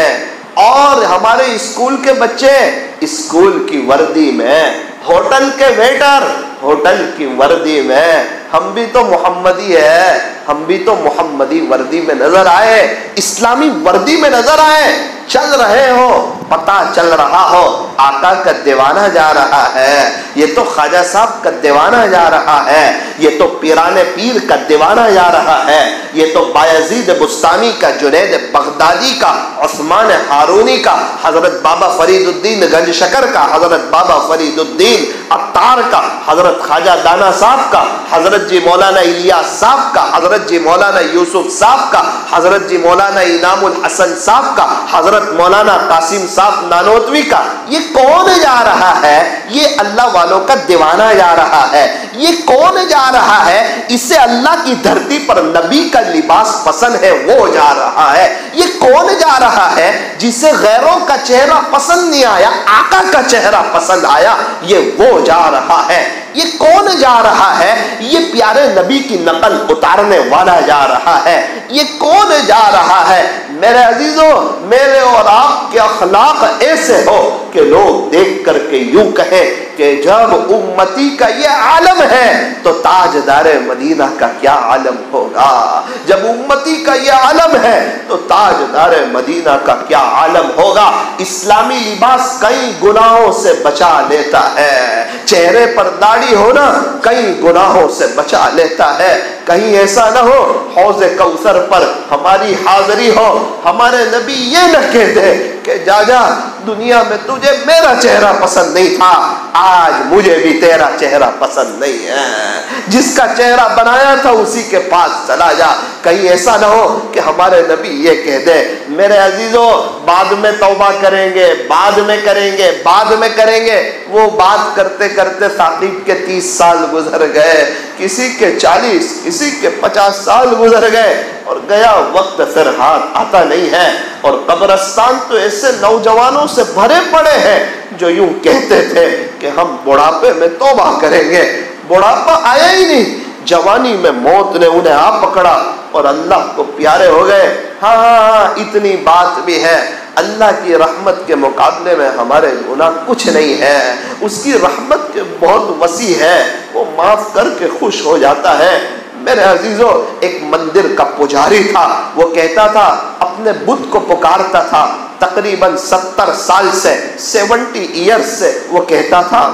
اور ہمارے اسکول کے بچے اسکول کی وردی میں، ہوٹل کے ویٹر ہوٹل کی وردی میں، ہم بھی تو محمدی ہے، ہم بھی تو محمدی وردی میں نظر آئے، اسلامی وردی میں نظر آئے، چل رہے ہو، پتہ چل رہا ہو آقا کا دیوانہ جا رہا ہے، یہ تو خواجہ صاحب کا دیوانہ جا رہا ہے، یہ تو پیران پیر کا دیوانہ جا رہا ہے، یہ تو بایزید بستانی کا، جنید بغدادی کا، عثمان ہارونی کا، حضرت بابا فرید الدین گنج شکر کا، حضرت بابا فرید الدین عطار کا، حضرت خواجہ دانا صاحب کا، حضرت جی مولانا الیاس صاحب کا، حضرت جی مولانا یوسف صاحب کا، حضرت جی مولانا انعام الحسن صاحب کا، حضرت مولانا قاسم صاحب نانوتوی کا، یہ کون جا رہا ہے؟ یہ اللہ والوں کا دیوانہ جا رہا ہے۔ یہ کون جا رہا ہے؟ اسے اللہ کی دھرتی پر نبی کا لباس پسند ہے، وہ جا رہا ہے۔ یہ کون جا رہا ہے جسے غیروں کا چہرہ پسند نہیں آیا، آقا کا چہرہ پسند آیا، یہ وہ جا رہا ہے۔ یہ کون جا رہا ہے؟ یہ پیارے نبی کی نقل اتارنے والا جا رہا ہے۔ یہ کون جا رہا ہے؟ میرے عزیزوں، میرے اور آپ کے اخلاق ایسے ہو کہ لوگ دیکھ کر کے یوں کہیں کہ جب امتی کا یہ عالم ہے تو تاجدار مدینہ کا کیا عالم ہوگا، جب امتی کا یہ عالم ہے تو تاجدار مدینہ کا کیا عالم ہوگا۔ اسلامی لباس کئی گناہوں سے بچا لیتا ہے، چہرے پر داڑھی ہونا کئی گناہوں سے بچا لیتا ہے۔ کہیں ایسا نہ ہو حوض کوثر پر ہماری حاضری ہو، ہمارے نبی یہ نہ کہہ دے کہ جا جا دنیا میں تجھے میرا چہرہ پسند نہیں تھا، آج مجھے بھی تیرا چہرہ پسند نہیں ہے، جس کا چہرہ بنایا تھا اسی کے پاس چلا جا۔ کہیں ایسا نہ ہو کہ ہمارے نبی یہ کہہ دے میرے عزیزوں بعد میں توبہ کریں گے، بعد میں کریں گے، بعد میں کریں گے، وہ بات کرتے کرتے ثاقب کے 30 سال گزر گئے، کسی کے 40، کسی کے 50 سال گزر گئے، اور گیا وقت پھر ہاتھ آتا نہیں ہے، اور قبرستان تو ایسے نوجوانوں سے بھرے پڑے ہیں جو یوں کہتے تھے کہ ہم بڑھاپے میں توبہ کریں گے، بڑھاپا آیا ہی نہیں، جوانی میں موت نے انہیں آ پکڑا اور اللہ کو پیارے ہو گئے۔ ہاں اتنی بات بھی ہے، اللہ کی رحمت کے مقابلے میں ہمارے گناہ کچھ نہیں ہے، اس کی رحمت بہت وسیع ہے، وہ معاف کر کے خوش ہو جاتا ہے۔ میرے عزیزوں، ایک مندر کا پجاری تھا، وہ کہتا تھا اپنے بت کو پکارتا تھا، تقریباً 70 سال سے 70 ایئرز سے وہ کہتا تھا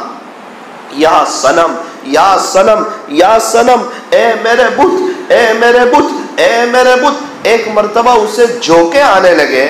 یا صنم یا صنم یا صنم، اے میرے بت، اے میرے بت، اے میرے بت۔ ایک مرتبہ اسے جھونکے آنے لگے،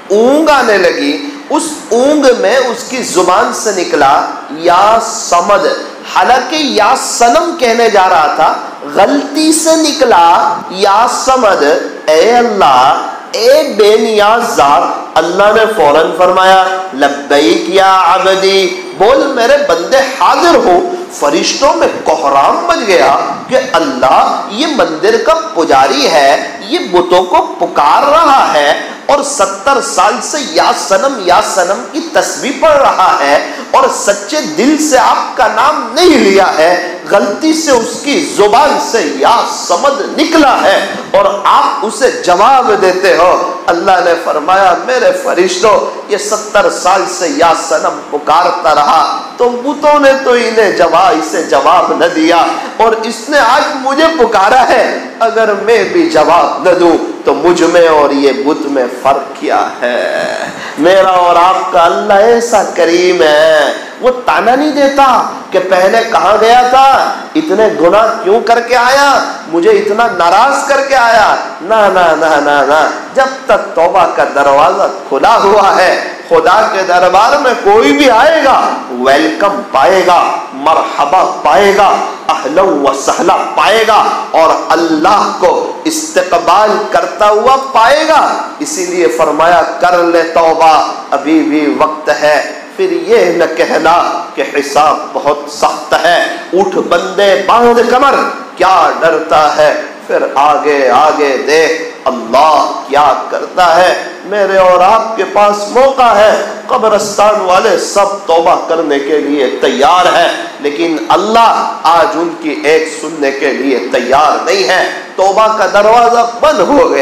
اونگ آنے لگی، اس اونگ میں اس کی زبان سے نکلا یا صمد، حالانکہ یا صنم کہنے جا رہا تھا غلطی سے نکلا یا سمد اے اللہ اے بے نیاز ذات، اللہ نے فوراً فرمایا لبیک یا عبدی، بول میرے بندے حاضر ہو۔ فرشتوں میں کوہرام مچ گیا کہ اللہ یہ مندر کا پجاری ہے، یہ بتوں کو پکار رہا ہے اور 70 سال سے یا سنم کی تسبیح پڑھ رہا ہے اور سچے دل سے آپ کا نام نہیں لیا ہے، غلطی سے اس کی زبان سے یا سمد نکلا ہے اور آپ اسے جواب دیتے ہو۔ اللہ نے فرمایا میرے فرشتوں یہ 70 سال سے یا سنم پکارتا رہا تو بتوں نے تو اسے جواب نہ دیا اور اس نے آج مجھے پکارا ہے، اگر میں بھی جواب نہ دوں تو مجھ میں اور یہ بت میں فرق کیا ہے؟ میرا اور آپ کا اللہ ایسا کریم ہے، وہ تانا نہیں دیتا کہ پہلے کہاں گیا تھا، اتنے گناہ کیوں کر کے آیا، مجھے اتنا ناراض کر کے آیا۔ نہ نہ نہ نہ نہ، جب تک توبہ کا دروازہ کھلا ہوا ہے، خدا کے دربار میں کوئی بھی آئے گا ویلکم پائے گا، مرحبا پائے گا، اہلا و سہلا پائے گا اور اللہ کو استقبال کرتا ہوا پائے گا۔ اسی لیے فرمایا کر لے توبہ ابھی بھی وقت ہے، پھر یہ نہ کہنا کہ حساب بہت سخت ہے۔ اٹھ بندے باندھ کمر، کیا ڈرتا ہے، پھر آگے آگے دیکھ اللہ کیا کرتا ہے۔ میرے اور آپ کے پاس موقع ہے، قبرستان والے سب توبہ کرنے کے لیے تیار ہیں لیکن اللہ آج ان کی ایک سننے کے لیے تیار نہیں ہے۔ توبہ کا دروازہ بند ہو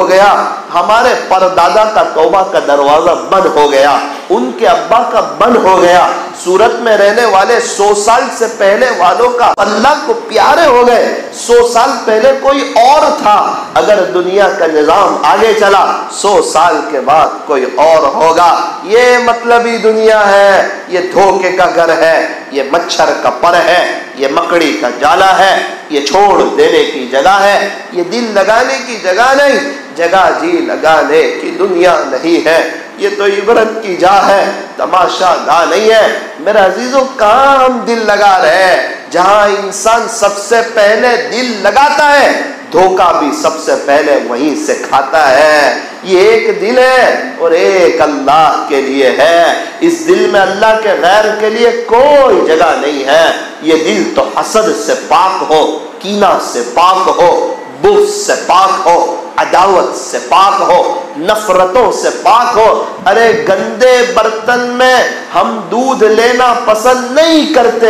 گیا، ہمارے پردادا کا توبہ کا دروازہ بند ہو گیا، ان کے ابا کا بند ہو گیا، سورت میں رہنے والے 100 سال سے پہلے والوں کا اللہ کو پیارے ہو گئے۔ 100 سال پہلے کوئی اور تھا، اگر دنیا کا نظام آگے چلا 100 سال کے بعد کوئی اور ہوگا۔ یہ مطلبی دنیا ہے، یہ دھوکے کا گھر ہے، یہ مچھر کا پر ہے، یہ مکڑی کا جالا ہے، یہ چھوڑ دینے کی جگہ ہے، یہ دل لگانے کی جگہ نہیں، جگہ جی لگانے کی دنیا نہیں ہے۔ یہ تو عبرت کی جا ہے، تماشا گاہ نہیں ہے۔ میرے عزیزوں کہاں ہم دل لگا رہے ہیں؟ جہاں انسان سب سے پہلے دل لگاتا ہے دھوکہ بھی سب سے پہلے وہیں سے کھاتا ہے۔ یہ ایک دل ہے اور ایک اللہ کے لیے ہے، اس دل میں اللہ کے غیر کے لیے کوئی جگہ نہیں ہے۔ یہ دل تو حسد سے پاک ہو، کینہ سے پاک ہو، بغض سے پاک ہو، عداوت سے پاک ہو، نفرتوں سے پاک ہو۔ ارے گندے برتن میں ہم دودھ لینا پسند نہیں کرتے،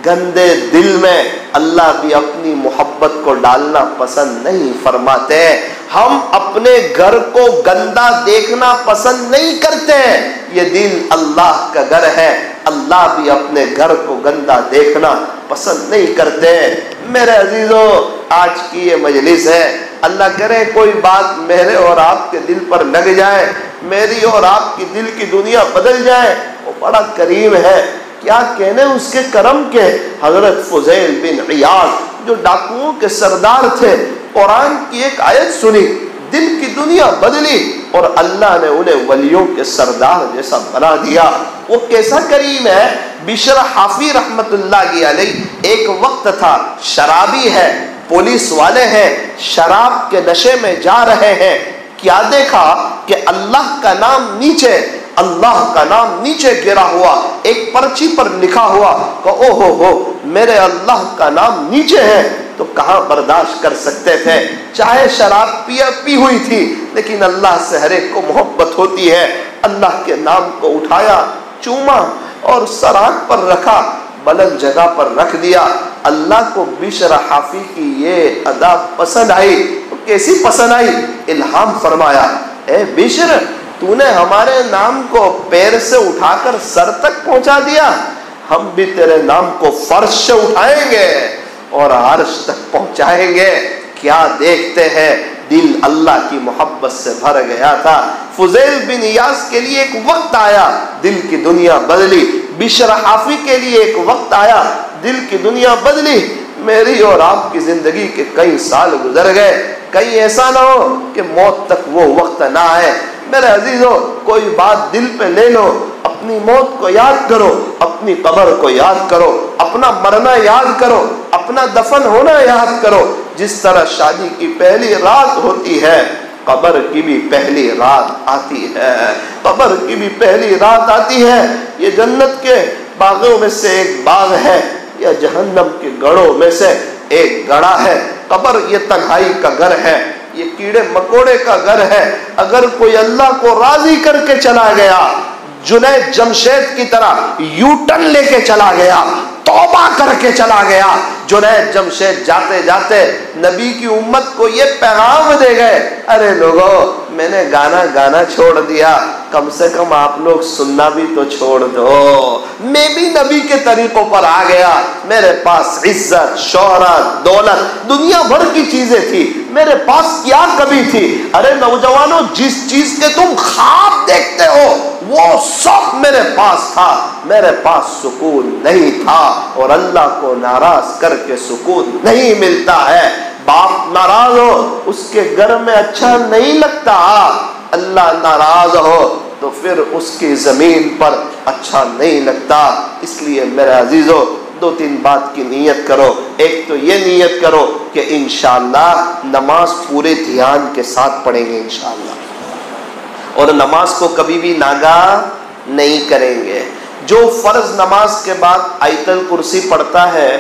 گندے دل میں اللہ بھی اپنی محبت کو ڈالنا پسند نہیں فرماتے۔ ہم اپنے گھر کو گندا دیکھنا پسند نہیں کرتے، یہ دل اللہ کا گھر ہے، اللہ بھی اپنے گھر کو گندا دیکھنا پسند نہیں کرتے۔ میرے عزیزوں آج کی یہ مجلس ہے، اللہ کرے کوئی بات میرے اور آپ کے دل پر لگ جائے، میری اور آپ کی دل کی دنیا بدل جائے، وہ بڑا کریم ہے۔ کیا کہنے اس کے کرم کے۔ حضرت فضیل بن عیاض جو ڈاکوؤں کے سردار تھے، قرآن کی ایک آیت سنی، دل کی دنیا بدلی اور اللہ نے انہیں ولیوں کے سردار جیسا بنا دیا۔ وہ کیسا کریم ہے۔ بشر حافی رحمت اللہ علیہ ایک وقت تھا، شرابی ہے، پولیس والے ہیں، شراب کے نشے میں جا رہے ہیں، کیا دیکھا کہ اللہ کا نام نیچے گرا ہوا، ایک پرچی پر لکھا ہوا کہ او ہو میرے اللہ کا نام نیچے ہے، تو کہاں برداشت کر سکتے تھے۔ چاہے شراب پی ہوئی تھی لیکن اللہ سے ہر ایک کو محبت ہوتی ہے۔ اللہ کے نام کو اٹھایا، چوما اور سراغ پر رکھا، بلند جگہ پر رکھ دیا۔ اللہ کو بشر حافی کی یہ ادا پسند آئی۔ کیسی پسند آئی؟ الہام فرمایا، اے بشر تو نے ہمارے نام کو پیر سے اٹھا کر سر تک پہنچا دیا، ہم بھی تیرے نام کو فرش سے اٹھائیں گے اور عرش تک پہنچائیں گے۔ کیا دیکھتے ہیں، دل اللہ کی محبت سے بھر گیا تھا۔ فضیل بن عیاض کے لیے ایک وقت آیا، دل کی دنیا بدلی۔ بشر حافی کے لیے ایک وقت آیا، دل کی دنیا بدلی۔ میری اور آپ کی زندگی کے کئی سال گزر گئے، کہیں ایسا نہ ہو کہ موت تک وہ وقت نہ آئے۔ میرے عزیزوں کوئی بات دل پہ لے لو اپنی موت کو یاد کرو، اپنی قبر کو یاد کرو، اپنا مرنا یاد کرو، اپنا دفن ہونا یاد کرو۔ جس طرح شادی کی پہلی رات ہوتی ہے، قبر کی بھی پہلی رات آتی ہے، قبر کی بھی پہلی رات آتی ہے۔ یہ جنت کے باغوں میں سے ایک باغ ہے یا جہنم کے گڑھوں میں سے ایک گڑھا ہے۔ قبر یہ تنہائی کا گھر ہے، یہ کیڑے مکوڑے کا گھر ہے۔ اگر کوئی اللہ کو راضی کر کے چلا گیا، جنید جمشید کی طرح یو ٹرن لے کے چلا گیا، توبہ کر کے چلا گیا، جنید جمشید جاتے جاتے نبی کی امت کو یہ پیغام دے گئے، ارے لوگوں میں نے گانا چھوڑ دیا، کم سے کم آپ لوگ سننا بھی تو چھوڑ دو، میں بھی نبی کے طریقوں پر آ گیا، میرے پاس عزت، شہرت، دولت، دنیا بھر کی چیزیں تھی، میرے پاس کیا کمی تھی؟ ارے نوجوانوں، جس چیز کے تم خواب دیکھتے ہو وہ سب میرے پاس تھا، میرے پاس سکون نہیں تھا، اور اللہ کو ناراض کر کے سکون نہیں ملتا ہے۔ باپ ناراض ہو اس کے گھر میں اچھا نہیں لگتا، اللہ ناراض ہو تو پھر اس کی زمین پر اچھا نہیں لگتا۔ اس لیے میرے عزیزو، دو تین بات کی نیت کرو۔ ایک تو یہ نیت کرو کہ انشاءاللہ نماز پورے دھیان کے ساتھ پڑھیں گے انشاءاللہ، اور نماز کو کبھی بھی ناگاہ نہیں کریں گے۔ جو فرض نماز کے بعد آیت الکرسی پڑھتا ہے،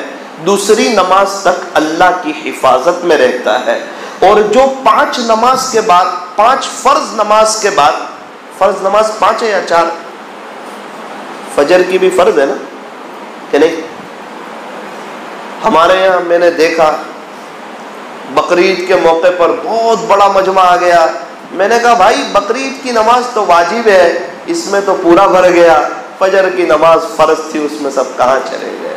دوسری نماز تک اللہ کی حفاظت میں رہتا ہے، اور جو 5 نماز کے بعد، 5 فرض نماز کے بعد، فرض نماز 5 ہے یا 4؟ فجر کی بھی فرض ہے نا کہ نہیں؟ ہمارے یہاں میں نے دیکھا بقرعید کے موقع پر بہت بڑا مجمع آ گیا۔ میں نے کہا بھائی بقرعید کی نماز تو واجب ہے، اس میں تو پورا بھر گیا، فجر کی نماز فرض تھی، اس میں سب کہاں چلے گئے؟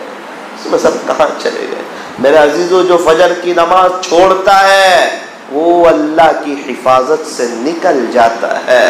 اس میں سب کہاں چلے گئے؟ میرے عزیزو، جو فجر کی نماز چھوڑتا ہے وہ اللہ کی حفاظت سے نکل جاتا ہے۔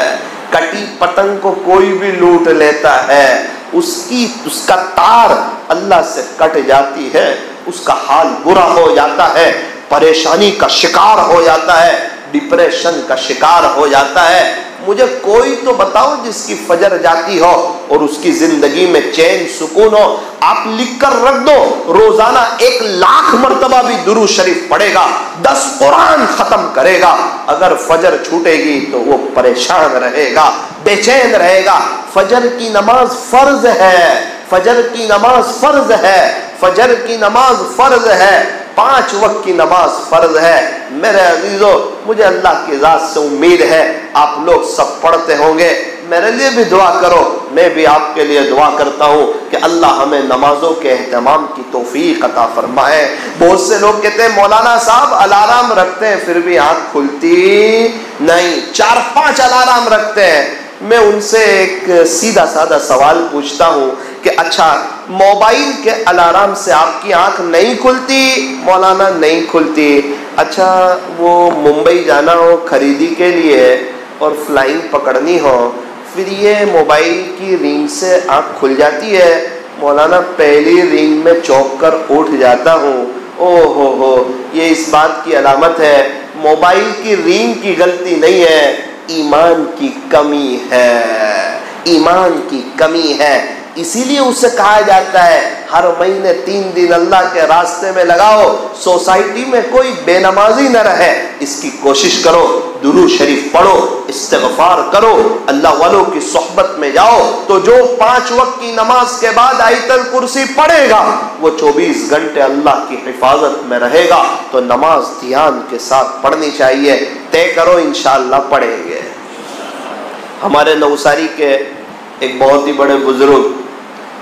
کٹی پتنگ کو کوئی بھی لوٹ لیتا ہے، اس کا تار اللہ سے کٹ جاتی ہے، اس کا حال برا ہو جاتا ہے، پریشانی کا شکار ہو جاتا ہے، ڈپریشن کا شکار ہو جاتا ہے۔ مجھے کوئی تو بتاؤ جس کی فجر جاتی ہو اور اس کی زندگی میں چین سکون ہو۔ آپ لکھ کر رکھ دو، روزانہ 1,00,000 مرتبہ بھی درود شریف پڑھے گا، 10 قرآن ختم کرے گا، اگر فجر چھوٹے گی تو وہ پریشان رہے گا، بے چین رہے گا۔ فجر کی نماز فرض ہے، فجر کی نماز فرض ہے، فجر کی نماز فرض ہے، 5 وقت کی نماز فرض ہے۔ میرے عزیزو، مجھے اللہ کی ذات سے امید ہے آپ لوگ سب پڑھتے ہوں گے، میرے لیے بھی دعا کرو، میں بھی آپ کے لیے دعا کرتا ہوں کہ اللہ ہمیں نمازوں کے اہتمام کی توفیق عطا فرمائے۔ بہت سے لوگ کہتے ہیں مولانا صاحب الارم رکھتے ہیں پھر بھی آنکھ کھلتی نہیں، 4-5 الارم رکھتے ہیں۔ میں ان سے ایک سیدھا سادہ سوال پوچھتا ہوں کہ اچھا موبائل کے الارم سے آپ کی آنکھ نہیں کھلتی؟ مولانا نہیں کھلتی۔ اچھا وہ ممبئی جانا ہو خریدی کے لیے اور فلائنگ پکڑنی ہو، پھر یہ موبائل کی رینگ سے آنکھ کھل جاتی ہے؟ مولانا پہلی رینگ میں چونک کر اٹھ جاتا ہوں۔ او ہو، یہ اس بات کی علامت ہے موبائل کی رینگ کی غلطی نہیں ہے، ایمان کی کمی ہے، ایمان کی کمی ہے۔ اسی لیے اسے کہا جاتا ہے ہر مہینے 3 دن اللہ کے راستے میں لگاؤ، سوسائٹی میں کوئی بے نمازی نہ رہے۔ اس کی کوشش کرو، درود شریف پڑھو، استغفار کرو، اللہ والوں کی صحبت میں جاؤ، تو جو 5 وقت کی نماز کے بعد آیت الکرسی پڑھے گا وہ 24 گھنٹے اللہ کی حفاظت میں رہے گا۔ تو نماز دھیان کے ساتھ پڑھنی چاہیے، طے کرو انشاءاللہ پڑھیں گے۔ ہمارے نوساری کے ایک بہت ہی بڑے بزرگ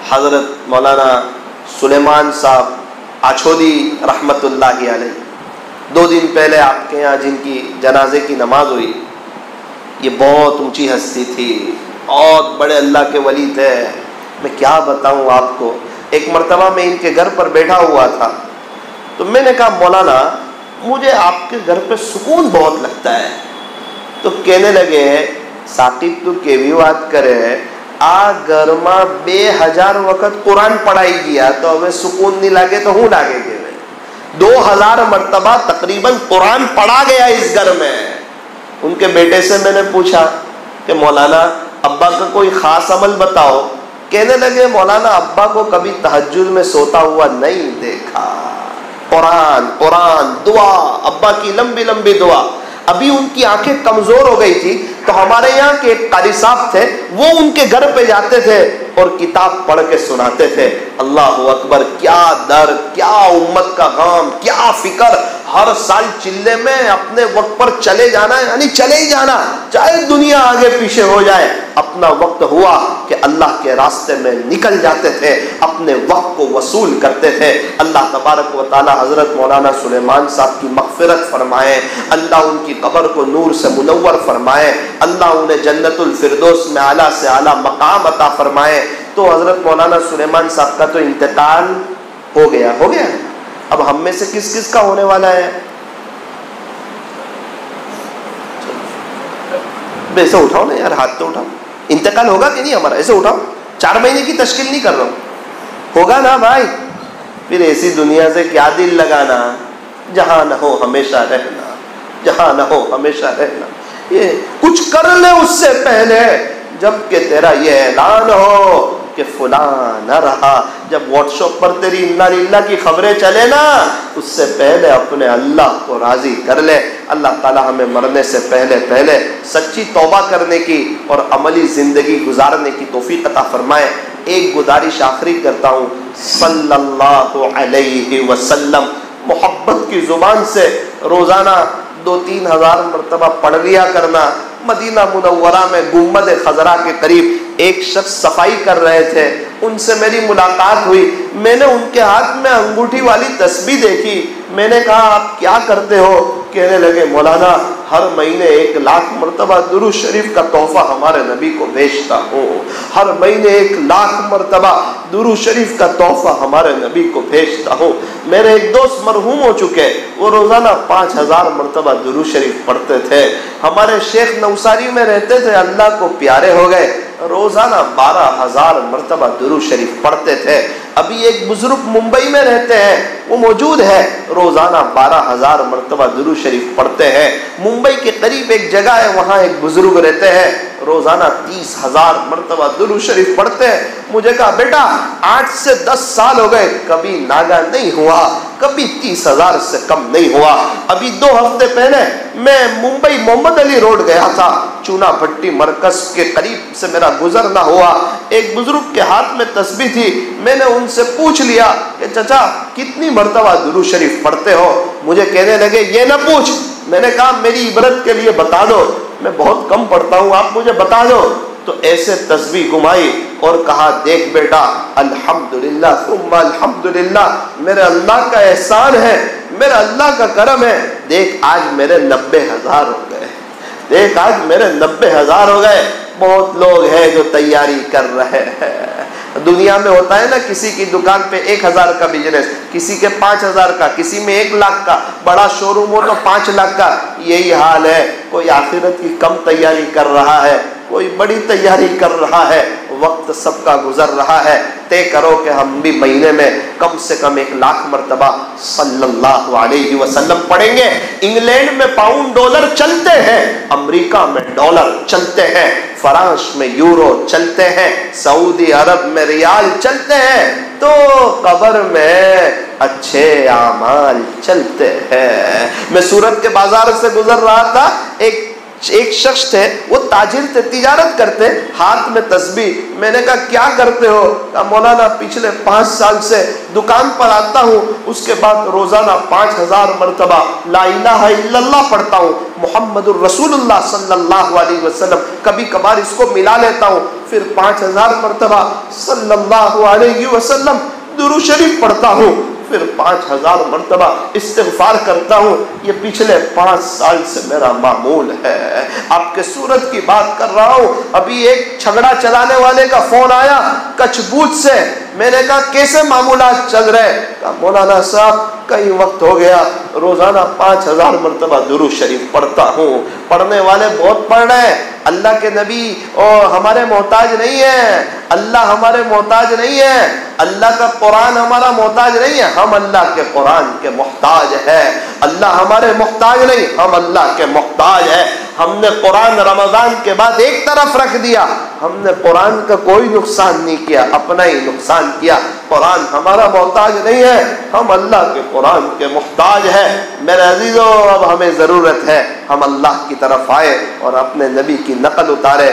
حضرت مولانا سلیمان صاحب آچھودی رحمت اللہ علیہ، 2 دن پہلے آپ کے یہاں جن کی جنازے کی نماز ہوئی، یہ بہت اونچی ہستی تھی، بہت بڑے اللہ کے ولی تھے۔ میں کیا بتاؤں آپ کو، ایک مرتبہ میں ان کے گھر پر بیٹھا ہوا تھا تو میں نے کہا مولانا مجھے آپ کے گھر پہ سکون بہت لگتا ہے۔ تو کہنے لگے ثاقب تو کیوی بات کرے، آ گھر میں 2000 وقت قرآن پڑھائی گیا تو ہمیں سکون نہیں لگے تو ہوں لاگے گے۔ 2000 مرتبہ تقریباً قرآن پڑھا گیا اس گھر میں۔ ان کے بیٹے سے میں نے پوچھا کہ مولانا ابا کا کوئی خاص عمل بتاؤ. کہنے لگے مولانا ابا کو کبھی تہجد میں سوتا ہوا نہیں دیکھا. قرآن قرآن دعا، ابا کی لمبی لمبی دعا. ابھی ان کی آنکھیں کمزور ہو گئی تھی تو ہمارے یہاں کے ایک قاری صاحب تھے، وہ ان کے گھر پہ جاتے تھے اور کتاب پڑھ کے سناتے تھے. اللہ اکبر، کیا درد، کیا امت کا غم، کیا فکر. ہر سال چلے میں اپنے وقت پر چلے جانا، یعنی چلے ہی جانا، چاہے دنیا آگے پیچھے ہو جائے. اپنا وقت ہوا کہ اللہ کے راستے میں نکل جاتے تھے، اپنے وقت کو وصول کرتے تھے. اللہ تبارک و تعالی حضرت مولانا سلیمان صاحب کی مغفرت فرمائے، اللہ ان کی قبر کو نور سے منور فرمائے، اللہ انہیں جنت الفردوس میں اعلیٰ سے اعلیٰ مقام عطا فرمائے. تو حضرت مولانا سلیمان صاحب کا تو انتقال ہو گیا. اب ہم میں سے کس کس کا ہونے والا ہے؟ ایسے اٹھاؤ نا یار، ہاتھ تو اٹھاؤ. انتقال ہوگا کہ نہیں ہمارا؟ ایسے اٹھاؤ. 4 مہینے کی تشکیل نہیں کر رہا ہوں، ہوگا نا بھائی. پھر ایسی دنیا سے کیا دل لگانا، جہاں نہ ہو ہمیشہ رہنا، جہاں نہ ہو ہمیشہ رہنا. یہ کچھ کر لے اس سے پہلے، جب کہ تیرا یہ اعلان ہو کہ فلاں نہ رہا. جب واٹس ایپ پر تیری انا للہ کی خبریں چلے نا، اس سے پہلے اپنے اللہ کو راضی کر لے. اللہ تعالی ہمیں مرنے سے پہلے سچی توبہ کرنے کی اور عملی زندگی گزارنے کی توفیق عطا فرمائے. ایک گزارش آخری کرتا ہوں، صلی اللہ علیہ وسلم محبت کی زبان سے روزانہ 2-3 ہزار مرتبہ پڑھ لیا کرنا. مدینہ منورہ میں گنبد خضرا کے قریب ایک شخص صفائی کر رہے تھے، ان سے میری ملاقات ہوئی. میں نے ان کے ہاتھ میں انگوٹھی والی تسبیح دیکھی. میں نے کہا آپ کیا کرتے ہو؟ کہنے لگے مولانا ہر مہینے 1,00,000 مرتبہ درود شریف کا تحفہ ہمارے نبی کو بھیجتا ہوں. ہر مہینے 1,00,000 مرتبہ درود شریف کا تحفہ ہمارے نبی کو بھیجتا ہوں. میرے ایک دوست مرحوم ہو چکے، وہ روزانہ 5,000 مرتبہ درود شریف پڑھتے تھے. ہمارے شیخ نوساری میں رہتے تھے، اللہ کو پیارے ہو گئے، روزانہ 12,000 مرتبہ درود شریف پڑھتے تھے. ابھی ایک بزرگ ممبئی میں رہتے ہیں، وہ موجود ہے، روزانہ 12,000 مرتبہ درود شریف پڑھتے ہیں. ممبئی کے قریب ایک جگہ ہے، وہاں ایک بزرگ رہتے ہیں، روزانہ 30,000 مرتبہ درود شریف پڑھتے ہیں. مجھے کہا بیٹا 8 سے 10 سال ہو گئے، کبھی ناگا نہیں ہوا، کبھی 30,000 سے کم نہیں ہوا. ابھی 2 ہفتے پہلے میں ممبئی محمد علی روڈ گیا تھا، چونا بھٹی مرکز کے قریب سے میرا گزر نہ ہوا. ایک بزرگ کے ہاتھ میں تسبیح تھی. میں نے ان سے پوچھ لیا کہ چچا کتنی مرتبہ درود شریف پڑھتے ہو؟ مجھے کہنے لگے یہ نہ پوچھ. میں نے کہا میری عبرت کے لیے بتا دو، میں بہت کم پڑھتا ہوں، آپ مجھے بتا دو. تو ایسے تسبیح گھمائی اور کہا دیکھ بیٹا الحمدللہ ثم الحمدللہ، میرے اللہ کا احسان ہے، میرے اللہ کا کرم ہے. دیکھ آج میرے 90,000 ہو گئے، دیکھ آج میرے 90,000 ہو گئے. بہت لوگ ہیں جو تیاری کر رہے ہیں. دنیا میں ہوتا ہے نا، کسی کی دکان پہ 1,000 کا بزنس، کسی کے 5,000 کا، کسی میں 1,00,000 کا، بڑا شو روم ہو تو 5 لاکھ کا. یہی حال ہے، کوئی آخرت کی کم تیاری کر رہا ہے، کوئی بڑی تیاری کر رہا ہے. وقت سب کا گزر رہا ہے. طے کرو کہ ہم بھی مہینے میں کم سے کم 1,00,000 مرتبہ صلی اللہ علیہ وسلم پڑھیں گے. انگلینڈ میں پاؤنڈ ڈالر چلتے ہیں، امریکہ میں ڈالر چلتے ہیں، فرانس میں یورو چلتے ہیں، سعودی عرب میں ریال چلتے ہیں، تو قبر میں اچھے اعمال چلتے ہیں. میں سورت کے بازار سے گزر رہا تھا، ایک شخص تھے، وہ تاجر تھے، تجارت کرتے، ہاتھ میں تسبیح. میں نے کہا کیا کرتے ہو؟ کہا مولانا پچھلے 5 سال سے دکان پر آتا ہوں، اس کے بعد روزانہ 5,000 مرتبہ لا الہ الا اللہ پڑھتا ہوں، محمد الرسول اللہ صلی اللہ علیہ وسلم. کبھی کبھار اس کو ملا لیتا ہوں، پھر 5,000 مرتبہ صلی اللہ علیہ وسلم درود شریف پڑھتا ہوں، پھر 5,000 مرتبہ استغفار کرتا ہوں. یہ پچھلے 5 سال سے میرا معمول ہے. آپ کے سورت کی بات کر رہا ہوں. ابھی ایک جھگڑا چلانے والے کا فون آیا کچھ بوجھ سے. میں نے کہا کیسے معمولات چل رہے؟ کہا مولانا صاحب کئی وقت ہو گیا، روزانہ 5,000 مرتبہ درود شریف پڑھتا ہوں. پڑھنے والے بہت پڑھ رہے ہیں. اللہ کے نبی اور ہمارے محتاج نہیں ہے، اللہ ہمارے محتاج نہیں ہے، اللہ کا قرآن ہمارا محتاج نہیں ہے، ہم اللہ کے قرآن کے محتاج ہے. اللہ ہمارے محتاج نہیں، ہم اللہ کے محتاج ہے. ہم نے قرآن رمضان کے بعد ایک طرف رکھ دیا، ہم نے قرآن کا کوئی نقصان نہیں کیا، اپنا ہی نقصان کیا۔ قرآن ہمارا محتاج نہیں ہے، ہم اللہ کے قرآن کے محتاج ہیں۔ میرے عزیزو، اب ہمیں ضرورت ہے ہم اللہ کی طرف آئے اور اپنے نبی کی نقل اتارے۔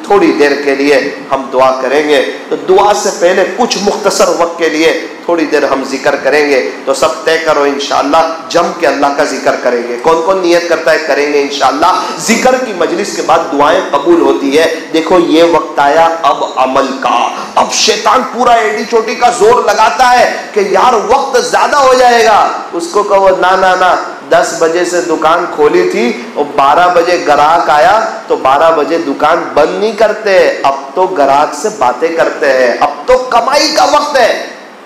تھوڑی دیر کے لیے ہم دعا کریں گے، تو دعا سے پہلے کچھ مختصر وقت کے لیے تھوڑی دیر ہم ذکر کریں گے۔ تو سب طے کرو انشاءاللہ جم کے اللہ کا ذکر کریں گے۔ کون کون نیت کرتا ہے کریں گے انشاءاللہ۔ ذکر کی مجلس کے بعد دعائیں قبول ہوتی ہے۔ دیکھو یہ وقت آیا اب عمل کا۔ اب شیطان پورا ایڈی چوٹی کا زور لگاتا ہے کہ یار وقت زیادہ ہو جائے گا، اس کو کہو نا 10 بجے سے دکان کھولی تھی اور 12 بجے گراہک آیا تو 12 بجے دکان بند نہیں کرتے، اب تو گراہک سے باتیں کرتے ہیں، اب تو کمائی کا وقت ہے۔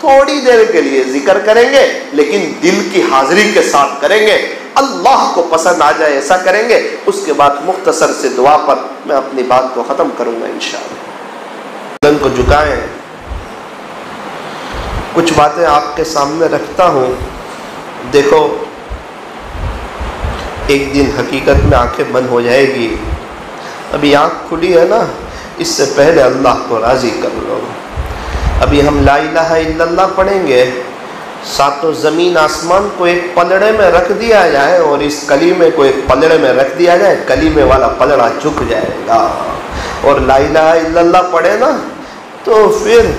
تھوڑی دیر کے لیے ذکر کریں گے لیکن دل کی حاضری کے ساتھ کریں گے، اللہ کو پسند آ جائے ایسا کریں گے۔ اس کے بعد مختصر سے دعا پر میں اپنی بات کو ختم کروں گا انشاءاللہ۔ گردن کو جھکائیں، کچھ باتیں آپ کے سامنے رکھتا ہوں۔ دیکھو ایک دن حقیقت میں آنکھیں بند ہو جائے گی، ابھی آنکھ کھلی ہے نا، اس سے پہلے اللہ کو راضی کر لو۔ ابھی ہم لا الہ الا اللہ پڑھیں گے، ساتوں زمین آسمان کو ایک پلڑے میں رکھ دیا جائے اور اس کلیمے کو ایک پلڑے میں رکھ دیا جائے، کلیمے والا پلڑا جھک جائے گا۔ اور لا الہ الا اللہ پڑھے نا تو پھر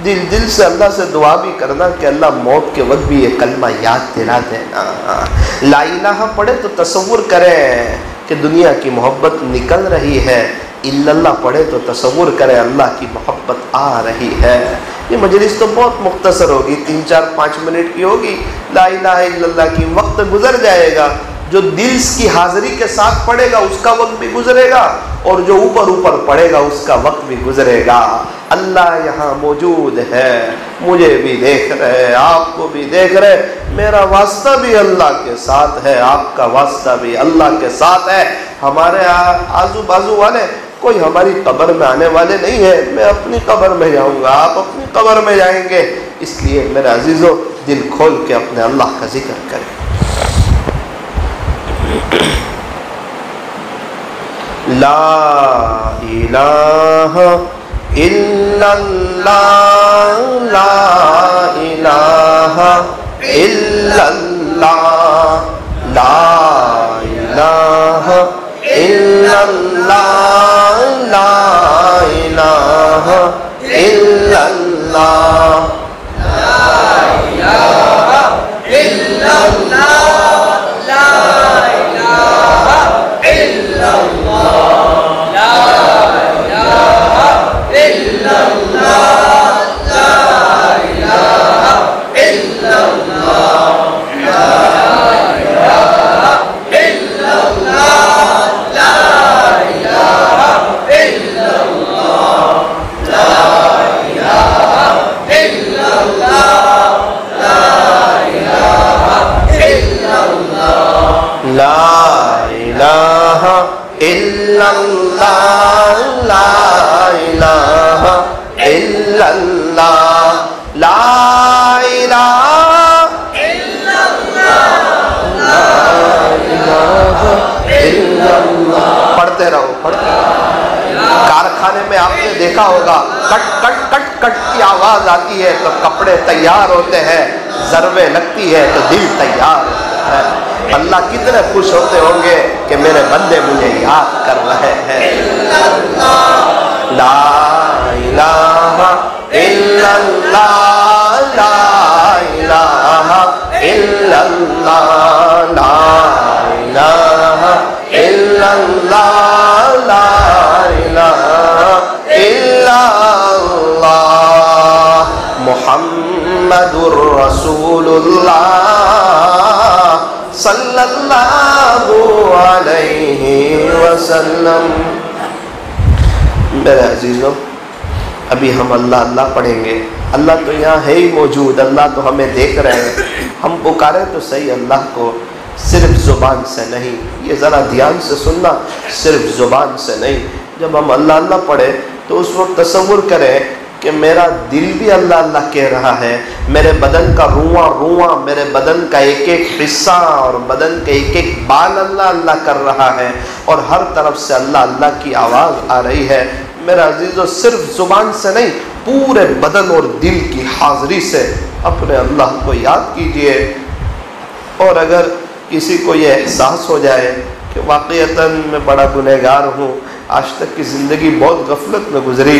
دل سے اللہ سے دعا بھی کرنا کہ اللہ موت کے وقت بھی یہ کلمہ یاد دلا دینا۔ لا الہ پڑھے تو تصور کریں کہ دنیا کی محبت نکل رہی ہے، الا اللہ پڑھے تو تصور کریں اللہ کی محبت آ رہی ہے۔ یہ مجلس تو بہت مختصر ہوگی، 3-4-5 منٹ کی ہوگی۔ لا الہ الا اللہ کی وقت گزر جائے گا، جو دل کی حاضری کے ساتھ پڑھے گا اس کا وقت بھی گزرے گا، اور جو اوپر پڑھے گا اس کا وقت بھی گزرے گا۔ اللہ یہاں موجود ہے، مجھے بھی دیکھ رہے، آپ کو بھی دیکھ رہے، میرا واسطہ بھی اللہ کے ساتھ ہے، آپ کا واسطہ بھی اللہ کے ساتھ ہے۔ ہمارے آزو بازو والے کوئی ہماری قبر میں آنے والے نہیں ہیں، میں اپنی قبر میں جاؤں گا، آپ اپنی قبر میں جائیں گے، اس لیے میرے عزیزو دل کھول کے اپنے اللہ کا ذکر کریں۔ لا الہ الا اللہ، لا الہ الا اللہ، لا الہ الا اللہ، لا الہ الا اللہ، لا الہ الا اللہ، لا الہ الا اللہ، پڑھتے رہو، پڑھتے رہو۔ کارخانے میں آپ نے دیکھا ہوگا کٹ کٹ کٹ کٹ کی آواز آتی ہے تو کپڑے تیار ہوتے ہیں، ضربیں لگتی ہے تو دل تیار ہوتا ہے۔ اللہ کتنے خوش ہوتے ہوں گے کہ میرے بندے مجھے یاد کر رہے ہیں۔ لا الہ الا اللہ، لا الہ الا اللہ، لا الہ الا اللہ، لا الہ الا اللہ، محمد الرسول اللہ صلی اللہ علیہ وسلم۔ میرے عزیزوں ابھی ہم اللہ اللہ پڑھیں گے، اللہ تو یہاں ہے ہی موجود، اللہ تو ہمیں دیکھ رہے ہیں، ہم پکارے تو صحیح اللہ کو، صرف زبان سے نہیں، یہ ذرا دھیان سے سننا، صرف زبان سے نہیں۔ جب ہم اللہ اللہ پڑھے تو اس وقت تصور کریں کہ میرا دل بھی اللہ اللہ کہہ رہا ہے، میرے بدن کا رواں رواں، میرے بدن کا ایک ایک حصہ اور بدن کے ایک ایک بال اللہ اللہ کر رہا ہے، اور ہر طرف سے اللہ اللہ کی آواز آ رہی ہے۔ میرا عزیزو، صرف زبان سے نہیں، پورے بدن اور دل کی حاضری سے اپنے اللہ کو یاد کیجئے۔ اور اگر کسی کو یہ احساس ہو جائے کہ واقعتاً میں بڑا گنہگار ہوں، آج تک کی زندگی بہت غفلت میں گزری،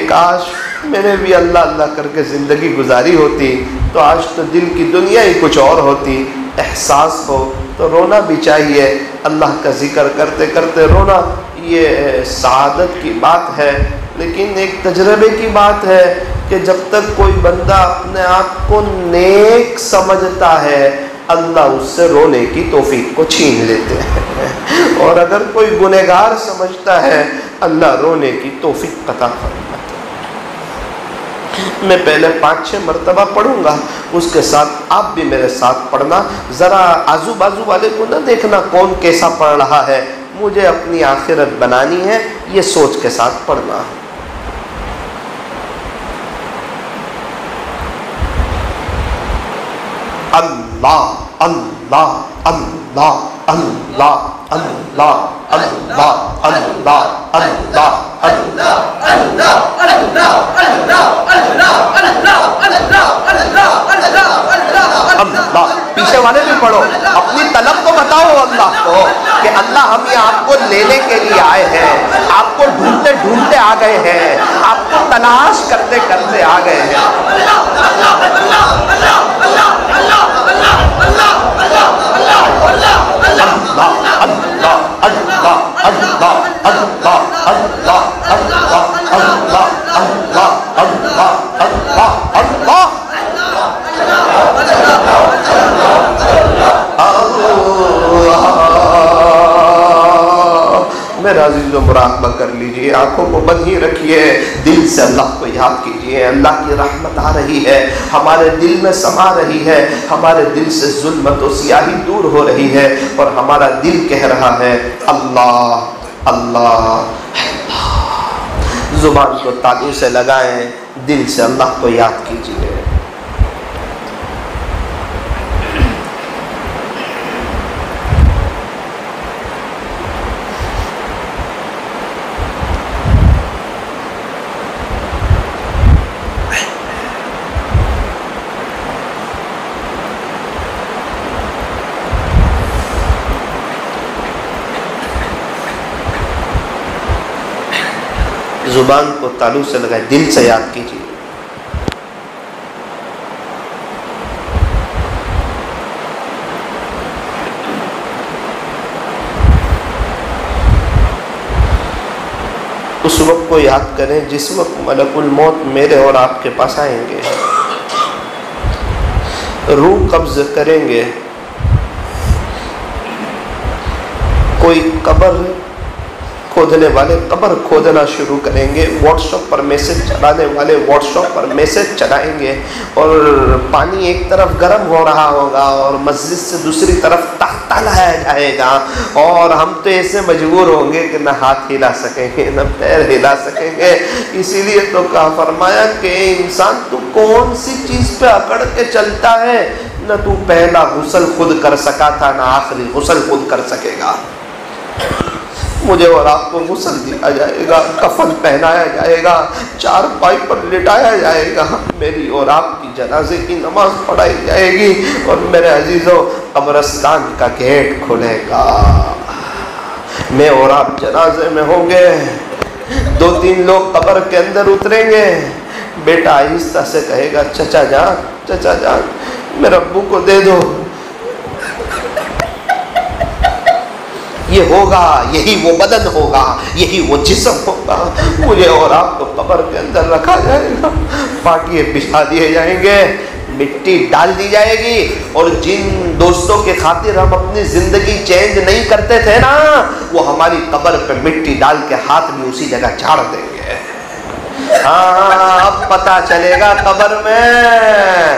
کاش میں نے بھی اللہ اللہ کر کے زندگی گزاری ہوتی تو آج تو دل کی دنیا ہی کچھ اور ہوتی، احساس ہو تو رونا بھی چاہیے۔ اللہ کا ذکر کرتے کرتے رونا یہ سعادت کی بات ہے، لیکن ایک تجربے کی بات ہے کہ جب تک کوئی بندہ اپنے آپ کو نیک سمجھتا ہے، اللہ اس سے رونے کی توفیق کو چھین لیتے ہیں، اور اگر کوئی گنہگار سمجھتا ہے، اللہ رونے کی توفیق عطا فرماتے ہیں۔ میں پہلے 5-6 مرتبہ پڑھوں گا، اس کے ساتھ آپ بھی میرے ساتھ پڑھنا، ذرا آزو بازو والے کو نہ دیکھنا کون کیسا پڑھ رہا ہے، مجھے اپنی آخرت بنانی ہے، یہ سوچ کے ساتھ پڑھنا۔ اللہ اللہ اللہ اللہ اللہ اللہ اللہ اللہ۔ پیچھے والے بھی پڑھو، اپنی طلب کو بتاؤ اللہ کو کہ اللہ ہم یہ آپ کو لینے کے لیے آئے ہیں، آپ کو ڈھونڈتے ڈھونڈتے آ گئے ہیں، آپ کو تلاش کرتے کرتے آ گئے ہیں۔ میرا عزیزو، مراقبہ کر لیجئے، آنکھوں کو بند ہی رکھیے، دل سے اللہ کو یاد کیجئے۔ اللہ کی رحمت آ رہی ہے، ہمارے دل میں سما رہی ہے، ہمارے دل سے ظلمت و سیاہی دور ہو رہی ہے، اور ہمارا دل کہہ رہا ہے اللہ اللہ۔ زبان کو تالو سے لگائیں، دل سے اللہ کو یاد کیجئے۔ زبان کو تالو سے لگائے، دل سے یاد کیجیے۔ اس وقت کو یاد کریں جس وقت ملک الموت میرے اور آپ کے پاس آئیں گے، روح قبض کریں گے۔ کوئی قبر کھودنے والے قبر کھودنا شروع کریں گے، واٹس ایپ پر میسج چلانے والے واٹس ایپ پر میسج چلائیں گے، اور پانی ایک طرف گرم ہو رہا ہوگا اور مسجد سے دوسری طرف تختہ لایا جائے گا، اور ہم تو ایسے مجبور ہوں گے کہ نہ ہاتھ ہلا سکیں گے نہ پیر ہلا سکیں گے۔ اسی لیے تو کہا فرمایا کہ انسان تو کون سی چیز پہ اکڑ کے چلتا ہے، نہ تو پہلا غسل خود کر سکا تھا نہ آخری غسل خود کر سکے گا۔ مجھے اور آپ کو غسل دیا جائے گا، کفن پہنایا جائے گا، چارپائی پر لٹایا جائے گا، میری اور آپ کی جنازے کی نماز پڑھائی جائے گی، اور میرے عزیزو قبرستان کا گیٹ کھلے گا، میں اور آپ جنازے میں ہوں گے، 2-3 لوگ قبر کے اندر اتریں گے، بیٹا آہستہ سے کہے گا چچا جان میرے ابو کو دے دو، یہ ہوگا، یہی وہ بدن ہوگا، یہی وہ جسم ہوگا، مجھے اور آپ کو قبر کے اندر رکھا جائے گا، پاٹیے بچھا دیے جائیں گے، مٹی ڈال دی جائے گی، اور جن دوستوں کے خاطر ہم اپنی زندگی چینج نہیں کرتے تھے نا، وہ ہماری قبر پہ مٹی ڈال کے ہاتھ بھی اسی جگہ جھاڑ دیں گے۔ ہاں اب پتہ چلے گا قبر میں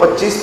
25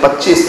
25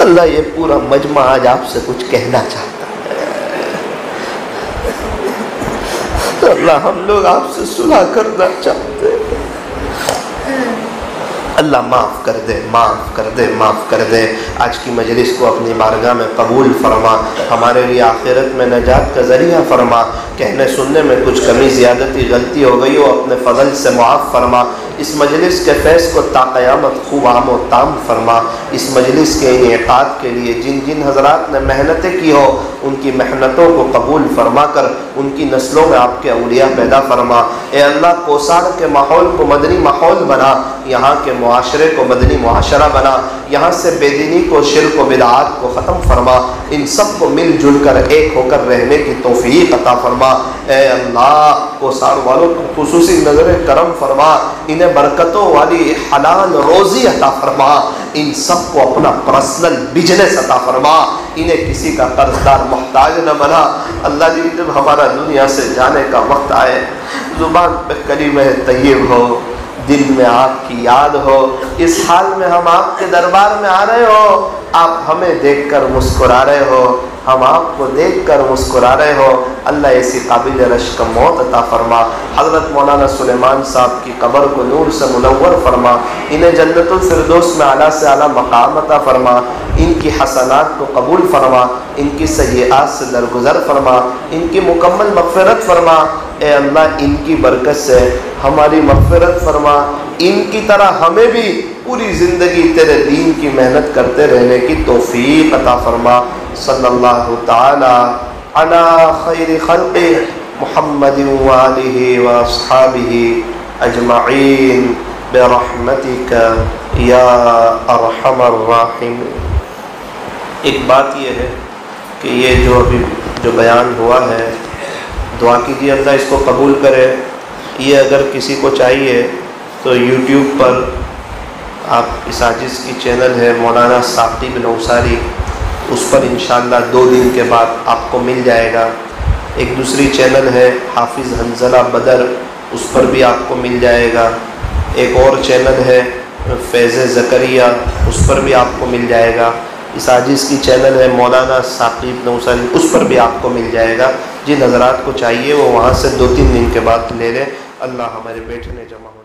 اللہ یہ پورا مجمع آج آپ سے کچھ کہنا چاہتا ہے۔ اللہ ہم لوگ آپ سے صلح کرنا چاہتے ہیں۔ اللہ معاف کر دے، معاف کر دے، معاف کر دے۔ آج کی مجلس کو اپنی بارگاہ میں قبول فرما، ہمارے لیے آخرت میں نجات کا ذریعہ فرما۔ کہنے سننے میں کچھ کمی زیادتی غلطی ہو گئی ہو، اپنے فضل سے معاف فرما۔ اس مجلس کے فیض کو تا قیامت خوب عام و تام فرما۔ اس مجلس کے انعقاد کے لیے جن جن حضرات نے محنتیں کی ہو، ان کی محنتوں کو قبول فرما کر ان کی نسلوں میں آپ کے اولیاء پیدا فرما۔ اے اللہ کوساڑ کے ماحول کو مدنی ماحول بنا، یہاں کے معاشرے کو مدنی معاشرہ بنا، یہاں سے بے دینی کو، شرک و بدعات کو ختم فرما۔ ان سب کو مل جل کر ایک ہو کر رہنے کی توفیق عطا فرما۔ اے اللہ کوساڑ والوں پر خصوصی نظر کرم فرما، انہیں برکتوں والی حلال روزی عطا فرما۔ ان سب کو اپنا پرسنل بزنس عطا فرما، انہیں کسی کا قرض دار محتاج نہ بنا۔ اللہ جی جب ہمارا دنیا سے جانے کا وقت آئے، زبان پہ کلمہ طیب ہو، دل میں آپ کی یاد ہو، اس حال میں ہم آپ کے دربار میں آ رہے ہو، آپ ہمیں دیکھ کر مسکرا رہے ہو، ہم آپ کو دیکھ کر مسکرا رہے ہو۔ اللہ ایسی قابل رشک موت عطا فرما۔ حضرت مولانا سلیمان صاحب کی قبر کو نور سے منور فرما، انہیں جنت الفردوس میں اعلیٰ سے اعلیٰ مقام عطا فرما۔ ان کی حسنات کو قبول فرما، ان کی سیئات سے درگزر فرما، ان کی مکمل مغفرت فرما۔ اے اللہ ان کی برکت سے ہماری مغفرت فرما، ان کی طرح ہمیں بھی پوری زندگی تیرے دین کی محنت کرتے رہنے کی توفیق عطا فرما۔ صلی اللہ تعالی علی خیر خلق محمد وآلہ واصحابہ اجمعین برحمتک یا ارحم الراحمین۔ ایک بات یہ ہے کہ یہ جو ابھی جو بیان ہوا ہے، دعا کیجیے اللہ اس کو قبول کرے۔ یہ اگر کسی کو چاہیے تو یوٹیوب پر آپ اس عاجز کی چینل ہے مولانا ثاقب نوساری، اس پر انشاءاللہ 2 دن کے بعد آپ کو مل جائے گا۔ ایک دوسری چینل ہے حافظ حنظلہ بدر، اس پر بھی آپ کو مل جائے گا۔ ایک اور چینل ہے فیض زکریا، اس پر بھی آپ کو مل جائے گا۔ اس عاجز کی چینل ہے مولانا ثاقب نوساری، اس پر بھی آپ کو مل جائے گا۔ جن حضرات کو چاہیے وہ وہاں سے 2-3 دن کے بعد لے لیں۔ اللہ ہمارے بیٹھنے جمع ہو